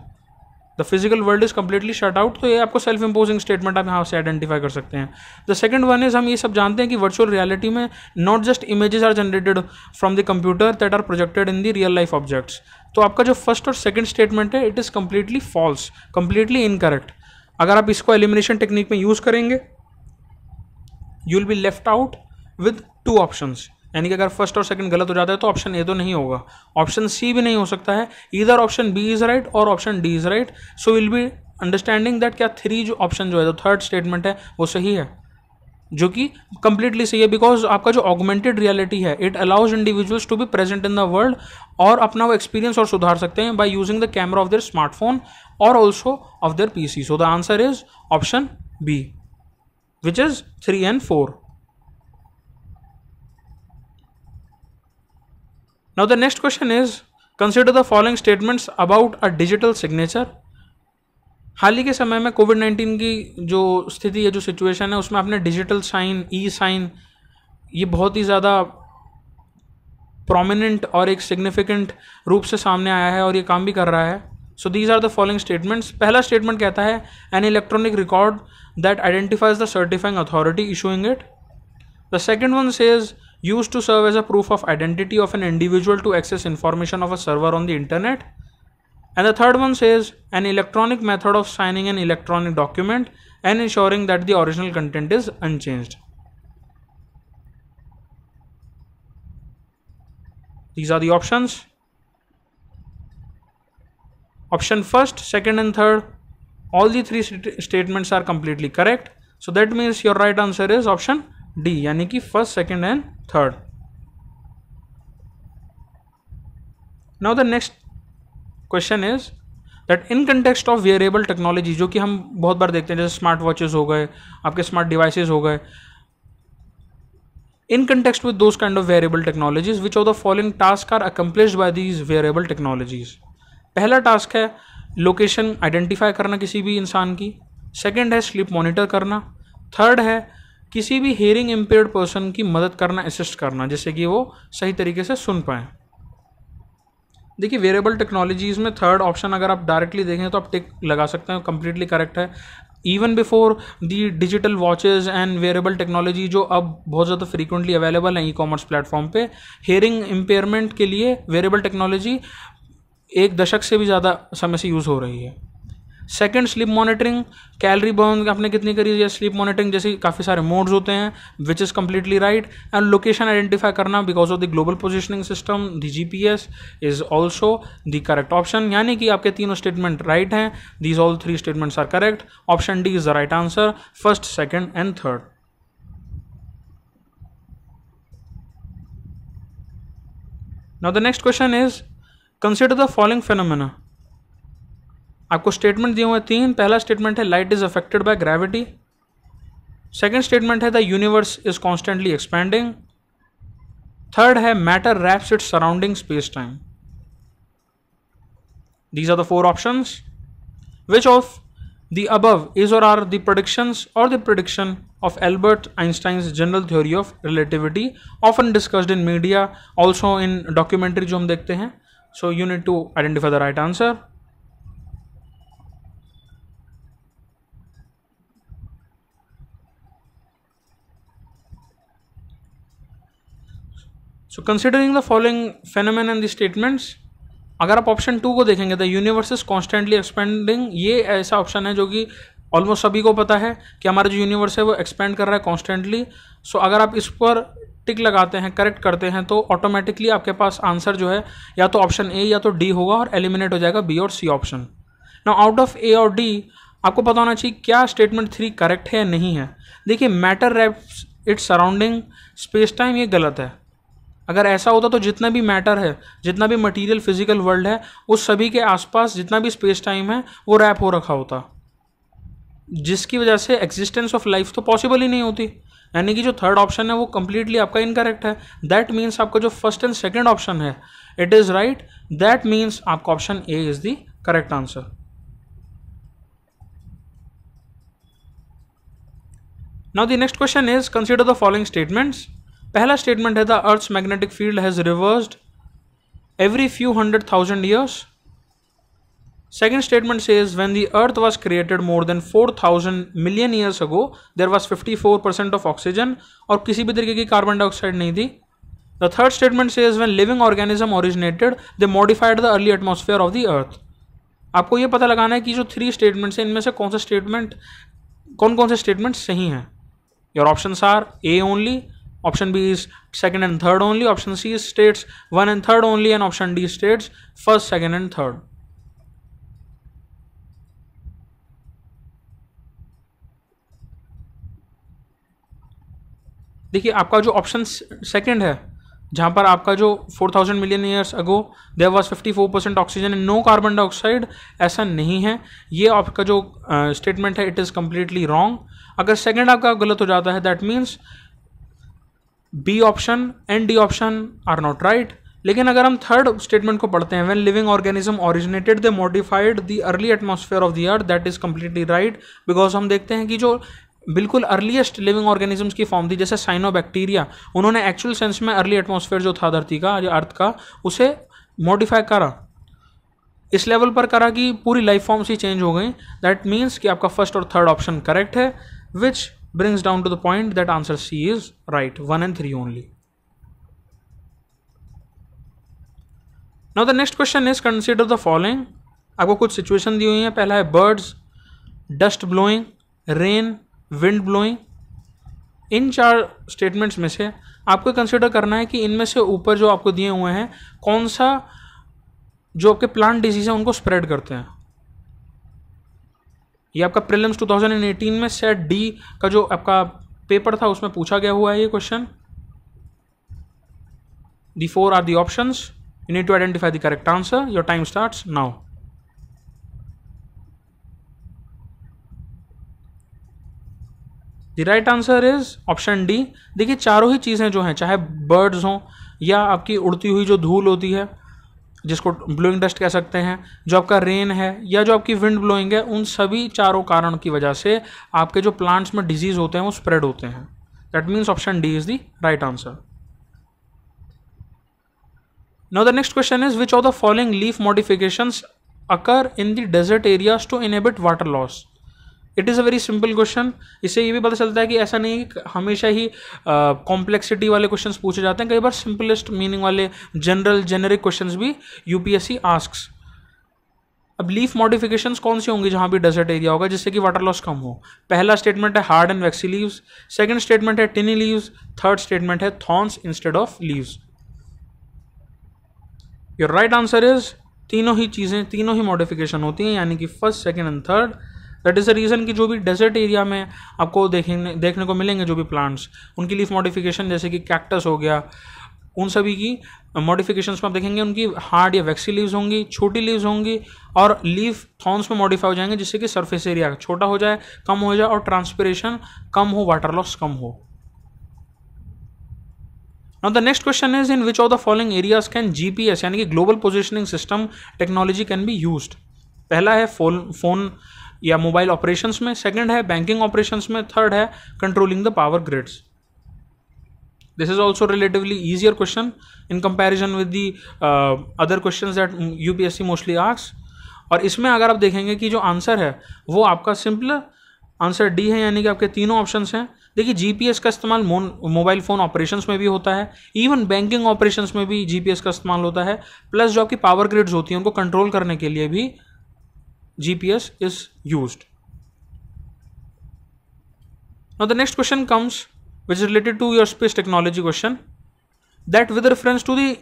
the physical world is completely shut out, तो ये आपको सेल्फ इम्पोजिंग स्टेटमेंट आप यहाँ से आइडेंटिफाई कर सकते हैं। द सेकंड वन इज हम ये सब जानते हैं कि वर्चुअल रियलिटी में not just images are generated from the computer that are projected in the real life objects. तो आपका जो फर्स्ट और सेकंड स्टेटमेंट है it is completely false, completely incorrect. अगर आप इसको एलिमिनेशन टेक्निक में यूज़ करेंगे you will be left out with 2 options, यानी कि अगर फर्स्ट और सेकंड गलत हो जाता है तो ऑप्शन ए तो नहीं होगा, ऑप्शन सी भी नहीं हो सकता है, either option B is right और option D is right. So will be understanding that क्या 3 जो ऑप्शन जो है, जो थर्ड स्टेटमेंट है वो सही है, जो कि कंप्लीटली सही है, बिकॉज आपका जो ऑगमेंटेड रियलिटी है it allows individuals to be present in the world और अपना वो एक्सपीरियंस और सुधार सकते हैं by using the camera of their smartphone और also of their PC. So the answer is option B which is 3 and 4. Now the next question is consider the following statements about a digital signature. हाल ही के समय में कोविड-19 की जो स्थिति है, जो सिचुएशन है, उसमें आपने डिजिटल साइन, ई साइन, ये बहुत ही ज़्यादा प्रोमिनेंट और एक सिग्निफिकेंट रूप से सामने आया है और ये काम भी कर रहा है। So these are the following statements. पहला स्टेटमेंट कहता है an electronic record that identifies the certifying authority issuing it. The second one says used to serve as a proof of identity of an individual to access information of a server on the internet. And the third one says an electronic method of signing an electronic document and ensuring that the original content is unchanged. These are the options. Option first, second and third, all the three statements are completely correct. So that means your right answer is option D, यानी कि first, second and third. Now the next question is that in context of wearable technology, जो कि हम बहुत बार देखते हैं, जैसे smart watches हो गए, आपके स्मार्ट डिवाइसेस हो गए, in context with those kind of wearable technologies, which of the following tasks are accomplished by these wearable technologies? पहला टास्क है लोकेशन आइडेंटिफाई करना किसी भी इंसान की, सेकंड है स्लीप मॉनिटर करना, थर्ड है किसी भी हेयरिंग इम्पेयर्ड पर्सन की मदद करना, असिस्ट करना, जिससे कि वो सही तरीके से सुन पाएँ। देखिए वेरिएबल टेक्नोलॉजीज़ में थर्ड ऑप्शन अगर आप डायरेक्टली देखें तो आप टिक लगा सकते हैं, कंप्लीटली करेक्ट है। Even before the digital watches and variable technology जो अब बहुत ज़्यादा फ्रीक्वेंटली अवेलेबल है ई कॉमर्स प्लेटफॉर्म पे, हेयरिंग इम्पेयरमेंट के लिए वेरिएबल टेक्नोलॉजी एक दशक से भी ज़्यादा समय से यूज़ हो रही है। Second, sleep monitoring, calorie burn आपने कितनी करी है, स्लीप मॉनिटरिंग जैसे काफ़ी सारे मोड्स होते हैं, which is completely right. And location identify करना because of the global positioning system, the GPS is also the correct option, यानी कि आपके तीनों स्टेटमेंट राइट हैं। These all three statements are correct. Option D is the right answer, first, second and third. Now the next question is consider the following phenomena. आपको statement दिए हुए हैं तीन। पहला स्टेटमेंट है light is affected by gravity, second statement है the universe is constantly expanding, third है matter wraps its surrounding space time. These are the four options. Which of the above is और are the predictions और the prediction of Albert Einstein's general theory of relativity, often discussed in media, also in documentary जो हम देखते हैं. So you need to identify the right answer. So considering the following phenomena and the statements, अगर आप option 2 को देखेंगे, the universe is constantly expanding, ये ऐसा ऑप्शन है जो कि ऑलमोस्ट सभी को पता है कि हमारा जो यूनिवर्स है वो एक्सपेंड कर रहा है कॉन्स्टेंटली. सो अगर आप इस पर टिक लगाते हैं, करेक्ट करते हैं, तो ऑटोमेटिकली आपके पास आंसर जो है या तो ऑप्शन ए या तो डी होगा और एलिमिनेट हो जाएगा बी और C option. Now out of A और डी आपको पता होना चाहिए क्या स्टेटमेंट 3 करेक्ट है या नहीं है. देखिए matter wraps its surrounding space time, ये गलत है. अगर ऐसा होता तो जितना भी मैटर है, जितना भी मटेरियल फिजिकल वर्ल्ड है, उस सभी के आसपास जितना भी स्पेस टाइम है वो रैप हो रखा होता, जिसकी वजह से एग्जिस्टेंस ऑफ लाइफ तो पॉसिबल ही नहीं होती. यानी कि जो थर्ड ऑप्शन है वो कंप्लीटली आपका इनकरेक्ट है. दैट मीन्स आपका जो फर्स्ट एंड सेकंड ऑप्शन है it is right. That means आपका option A is the correct answer. Now the next question is consider the following statements. पहला स्टेटमेंट है the earth's magnetic field has reversed every few 100,000 years. Second statement says when the earth was created more than 4,000 million years ago there was 54% of oxygen और किसी भी तरीके की carbon dioxide नहीं थी. The third statement says when living organism originated they modified the early atmosphere of the earth. आपको ये पता लगाना है कि जो 3 स्टेटमेंट्स हैं इनमें से कौन कौन से स्टेटमेंट सही हैं. Your options are A only, option B is second and third only, option C states 1 and 3rd only, and option D states 1st, 2nd and 3rd. देखिए आपका जो ऑप्शन सेकंड है जहां पर आपका जो 4,000 million years ago there was 54% oxygen and no carbon dioxide, ऐसा नहीं है. ये आपका जो स्टेटमेंट है इट इज़ कंप्लीटली रॉन्ग. अगर सेकंड आपका गलत हो जाता है that means B option and D option are not right. लेकिन अगर हम थर्ड स्टेटमेंट को पढ़ते हैं, when living organism originated they modified the early atmosphere of the earth, that is completely right, because हम देखते हैं कि जो बिल्कुल अर्लीस्ट लिविंग ऑर्गेनिजम्स की फॉर्म थी, जैसे साइनोबैक्टीरिया, उन्होंने एक्चुअल सेंस में अर्ली एटमॉस्फेयर जो था धरती का, जो अर्थ का, उसे मॉडिफाई करा, इस लेवल पर करा कि पूरी लाइफ फॉर्म्स ही चेंज हो गई। दैट मीन्स कि आपका फर्स्ट और थर्ड ऑप्शन करेक्ट है, which brings down to the point that answer C is right, 1 and 3 only. Now the next question is consider the following. आपको कुछ सिचुएशन दी हुई है। पहला है birds, dust blowing, rain, wind blowing. इन 4 statements में से आपको कंसिडर करना है कि इनमें से ऊपर जो आपको दिए हुए हैं कौन सा जो आपके प्लांट डिजीज है उनको स्प्रेड करते हैं। ये आपका प्रीलिम्स 2018 में सेट डी का जो आपका पेपर था उसमें पूछा गया हुआ है ये question. The 4 are the options. You need to identify the correct answer. Your time starts now. The right answer is option D. देखिए चारों ही चीज़ें जो हैं, चाहे बर्ड्स हों या आपकी उड़ती हुई जो धूल होती है जिसको ब्लोइंग डस्ट कह सकते हैं, जो आपका रेन है या जो आपकी विंड ब्लोइंग है, उन सभी चारों कारण की वजह से आपके जो प्लांट्स में डिजीज होते हैं वो स्प्रेड होते हैं। That means option D is the right answer. Now the next question is, which of the following leaf modifications occur in the desert areas to inhibit water loss? It is a very simple question. इससे ये भी पता चलता है कि ऐसा नहीं है कि हमेशा ही कॉम्प्लेक्सिटी वाले क्वेश्चंस पूछे जाते हैं, कई बार सिंपलेस्ट मीनिंग वाले जनरल जेनेरिक क्वेश्चंस भी यूपीएससी आस्क्स। अब लीफ मॉडिफिकेशंस कौन सी होंगी जहां भी डेजर्ट एरिया होगा जिससे कि वाटर लॉस कम हो? पहला स्टेटमेंट है hard and vaccine leaves, second statement है टिनी लीव्स, थर्ड स्टेटमेंट है thorns instead of leaves. Your right answer is तीनों ही चीज़ें, तीनों ही मॉडिफिकेशन होती हैं, यानी कि first, second and third. That is the reason कि जो भी डेजर्ट एरिया में आपको देखने को मिलेंगे जो भी प्लांट्स, उनकी लीफ मॉडिफिकेशन जैसे कि कैक्टस हो गया, उन सभी की मॉडिफिकेशंस में आप देखेंगे उनकी हार्ड या वैक्सी लीव्स होंगी, छोटी लीव्स होंगी और लीफ थॉर्न्स में मॉडिफाई हो जाएंगे जिससे कि सरफेस एरिया छोटा हो जाए, कम हो जाए और ट्रांसपिरेशन कम हो, वाटर लॉस कम हो। Now the next question is, in which of the following areas can GPS यानी कि global positioning system technology can be used? पहला है फोन या मोबाइल ऑपरेशंस में, सेकंड है बैंकिंग ऑपरेशंस में, थर्ड है controlling the power grids. This is also relatively easier question in comparison with the other questions that UPSC mostly asks. और इसमें अगर आप देखेंगे कि जो आंसर है वो आपका सिंपल आंसर डी है, यानी कि आपके तीनों ऑप्शंस हैं। देखिए जीपीएस का इस्तेमाल मोबाइल फ़ोन ऑपरेशंस में भी होता है, इवन बैंकिंग ऑपरेशंस में भी जीपीएस का इस्तेमाल होता है, प्लस जो आपकी पावर ग्रिड्स होती हैं उनको कंट्रोल करने के लिए भी GPS is used. Now the next question comes which is related to your space technology question, that with reference to the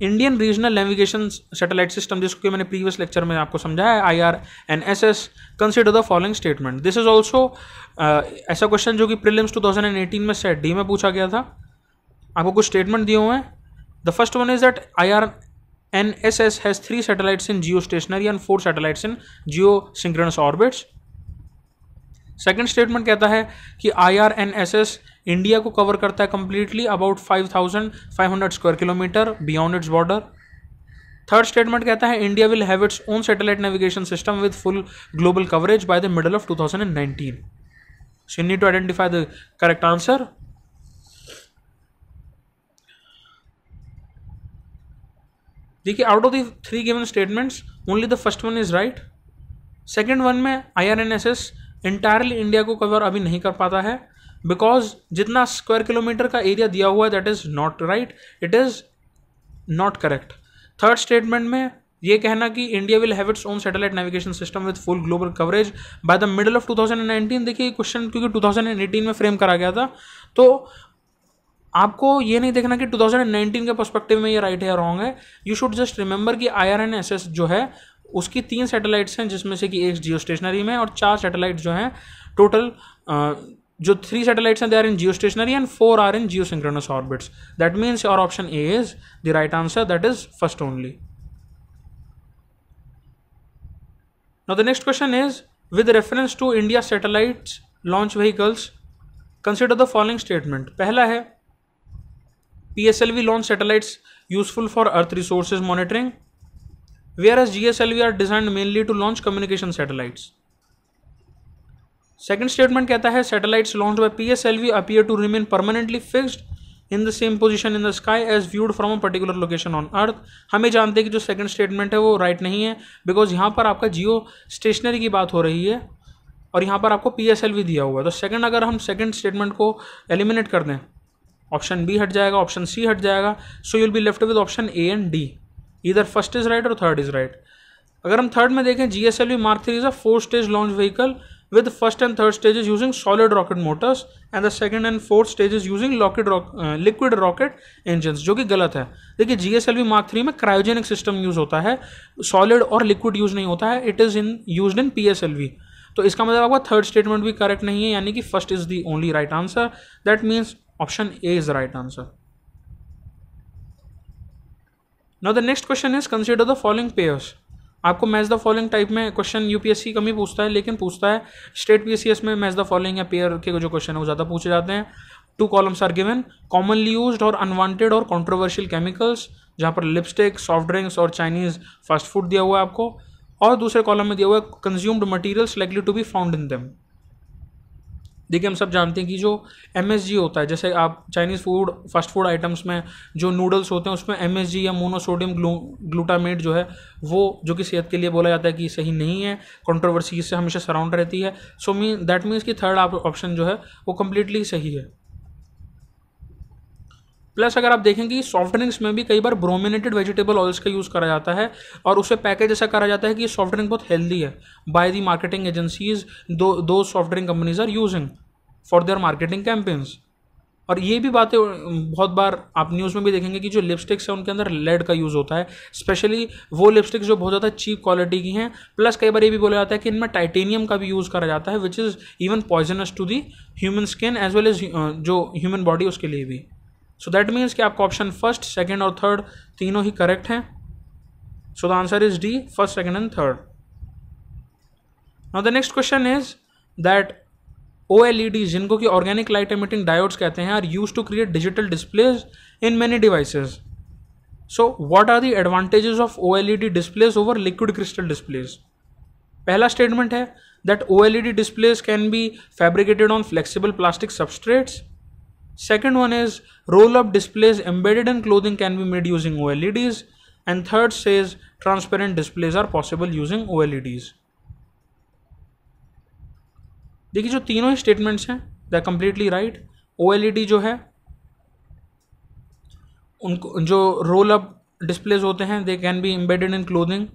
Indian regional navigation satellite system, जिसको मैंने प्रीवियस लेक्चर में आपको समझाया है, IRNSS, consider the following statement. This is also ऐसा question जो कि prelims 2018 में सेट डी में पूछा गया था। आपको कुछ स्टेटमेंट दिए हुए हैं। The first one is that IRNSS has 3 satellites in geostationary and 4 satellites in geosynchronous orbits. Second statement कहता है कि IRNSS इंडिया को कवर करता है completely about 5,500 square kilometre beyond its border. Third statement कहता है India will have its own satellite navigation system with full global coverage by the middle of 2019। So you need to identify the correct answer. देखिए out of the 3 given statements only the first one is right. Second one में IRNSS entirely India को cover अभी नहीं कर पाता है, because जितना square kilometre का एरिया दिया हुआ है that is not right, it is not correct. Third statement में ये कहना कि India will have its own satellite navigation system with full global coverage by the middle of 2019, देखिए क्वेश्चन क्योंकि 2018 में फ्रेम करा गया था, तो आपको ये नहीं देखना कि 2019 के पर्सपेक्टिव में ये राइट है या रॉन्ग है। यू शुड जस्ट रिमेंबर कि IRNSS जो है उसकी 3 सैटेलाइट्स हैं, जिसमें से कि एक जियो स्टेशनरी में और 4 सैटेलाइट्स जो हैं टोटल, जो 3 सैटेलाइट्स हैं they are in geostationary and 4 are in geosynchronous orbits. That means your option A is the right answer, that is first only. Now the next question is, with reference to India satellites launch vehicles consider the following statement. पहला है PSLV launch satellites useful for Earth resources monitoring, whereas GSLV are designed mainly to launch communication satellites. Second statement कहता है satellites launched by PSLV appear to remain permanently fixed in the same position in the sky as viewed from a particular location on Earth. हमें जानते हैं कि जो second statement है वो right नहीं है, बिकॉज यहाँ पर आपका जियो स्टेशनरी की बात हो रही है और यहाँ पर आपको PSLV दिया हुआ है. तो सेकंड, अगर हम सेकंड स्टेटमेंट को एलिमिनेट कर दें, ऑप्शन बी हट जाएगा, ऑप्शन सी हट जाएगा, so you'll be left with option A and D. इधर फर्स्ट इज राइट और थर्ड इज राइट. अगर हम थर्ड में देखें, GSLV Mark 3 is a 4-stage launch vehicle with first and third stages using solid rocket motors and the second and fourth stages using liquid rocket engines, जो कि गलत है. देखिए GSLV Mark 3 में क्रायोजेनिक सिस्टम यूज होता है, solid और liquid use नहीं होता है. It is used in PSLV. तो इसका मतलब आपका थर्ड स्टेटमेंट भी करेक्ट नहीं है, यानी कि first is the only right answer. That means option A is the right answer. Now the next question is consider the following pairs. आपको मैच द फॉलोइंग टाइप में क्वेश्चन यूपीएससी कम ही पूछता है, लेकिन पूछता है स्टेट PCS में match the following या pair के जो क्वेश्चन है वो ज़्यादा पूछे जाते हैं. 2 columns are given, commonly used और अनवांटेड और कॉन्ट्रोवर्शियल केमिकल्स, जहाँ पर लिपस्टिक, सॉफ्ट ड्रिंक्स और चाइनीज फास्ट फूड दिया हुआ है आपको, और दूसरे कॉलम में दिया हुआ है consumed materials likely to be found in them. देखिए हम सब जानते हैं कि जो MSG होता है, जैसे आप Chinese food, fast food items में जो नूडल्स होते हैं उसमें MSG या मोनोसोडियम ग्लूटामेट जो है वो, जो कि सेहत के लिए बोला जाता है कि सही नहीं है, कंट्रोवर्सी इससे हमेशा सराउंड रहती है. सो दैट मीन्स कि थर्ड ऑप्शन जो है वो कम्प्लीटली सही है. प्लस अगर आप देखें कि सॉफ्ट ड्रिंक्स में भी कई बार ब्रोमिनेटेड वेजिटेबल ऑयल्स का यूज़ करा जाता है और उसे पैकेज ऐसा करा जाता है कि सॉफ्ट ड्रिंक बहुत हेल्दी है बाय दी मार्केटिंग एजेंसीज दो soft drink companies are using for their marketing campaigns. और ये भी बातें बहुत बार आप न्यूज़ में भी देखेंगे कि जो लिपस्टिक्स है उनके अंदर लेड का यूज़ होता है, स्पेशली वो लिपस्टिक्स जो बहुत ज़्यादा चीप क्वालिटी की हैं. प्लस कई बार ये भी बोला जाता है कि इनमें टाइटेनियम का भी यूज़ करा जाता है, which is even poisonous to the human skin as well as जो ह्यूमन बॉडी उसके लिए भी. सो दैट मीन्स कि आपका ऑप्शन फर्स्ट, सेकेंड और थर्ड तीनों ही करेक्ट हैं. So the answer is D, first, second and third. Now the next question is that OLEDs, जिनको कि ऑर्गेनिक लाइट एमिटिंग डायोड्स कहते हैं, are use to create digital displays in many devices. So what are the advantages of OLED displays over liquid crystal displays. पहला statement है that OLED displays can be fabricated on flexible plastic substrates. Second one is roll-up displays embedded in clothing can be made using OLEDs. And third says transparent displays are possible using OLEDs. देखिए जो तीनों ही statements हैं they are completely right. OLED जो है उनको जो roll up displays होते हैं they can B embedded in clothing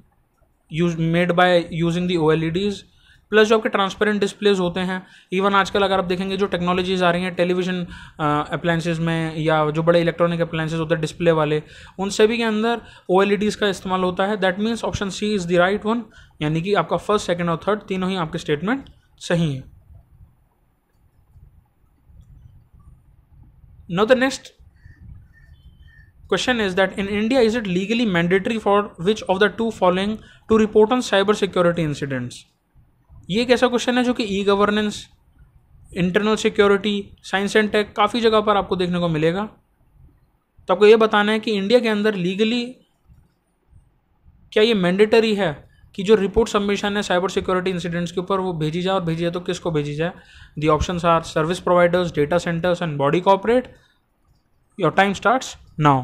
made by using the OLEDs. Plus जो आपके ट्रांसपेरेंट डिस्प्लेज होते हैं, इवन आजकल अगर आप देखेंगे जो टेक्नोलॉजीज आ रही हैं टेलीविजन अप्लायंसेज में या जो बड़े इलेक्ट्रॉनिक अप्लायंसेज होते हैं डिस्प्ले वाले, उन सभी के अंदर OLEDs का इस्तेमाल होता है. That means option C is the right one, यानी कि आपका फर्स्ट, सेकेंड और थर्ड तीनों ही आपके स्टेटमेंट सही हैं. Now the next question is that in India is it legally mandatory for which of the two following to report on cyber security incidents. ये एक ऐसा क्वेश्चन है जो कि e governance, internal security, science and tech काफ़ी जगह पर आपको देखने को मिलेगा. तो आपको ये बताना है कि इंडिया के अंदर लीगली क्या ये मैंडेटरी है कि जो रिपोर्ट सबमिशन है साइबर सिक्योरिटी इंसिडेंट्स के ऊपर वो भेजी जाए, और भेजी जाए तो किसको भेजी जाए. The options are service providers, data centres and body corporate. Your time starts now.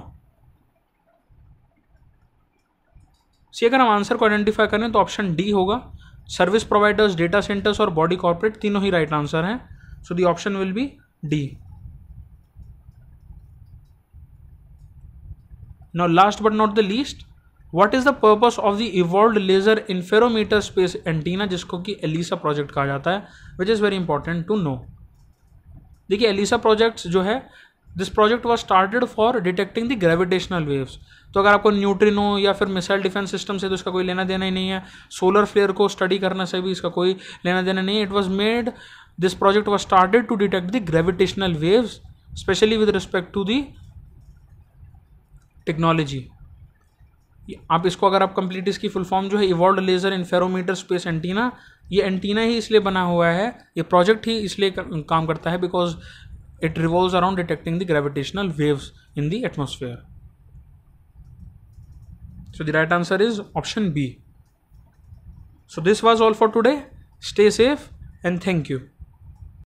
अगर हम आंसर को आइडेंटिफाई करें तो ऑप्शन डी होगा. सर्विस प्रोवाइडर्स, डेटा सेंटर्स और बॉडी कॉर्पोरेट तीनों ही राइट आंसर हैं. So the option will be D. Now last but not the least, what is the purpose of the evolved laser interferometer space antenna, जिसको कि LISA project कहा जाता है, which is very important to know. देखिए LISA project जो है, this project was started for detecting the gravitational waves. तो अगर आपको न्यूट्रिनो या फिर मिसाइल डिफेंस सिस्टम से तो इसका कोई लेना देना ही नहीं है. सोलर फ्लेयर को स्टडी करने से भी इसका कोई लेना देना नहीं है. It was made, this project was started to detect the gravitational waves specially with respect to the technology. आप इसको अगर आप कंप्लीट इसकी फुल फॉर्म जो है evolved laser interferometer space antenna, ये एंटीना ही इसलिए बना हुआ है, ये प्रोजेक्ट ही इसलिए काम करता है because It revolves around detecting the gravitational waves in the atmosphere. So the right answer is option B. So this was all for today. Stay safe and thank you.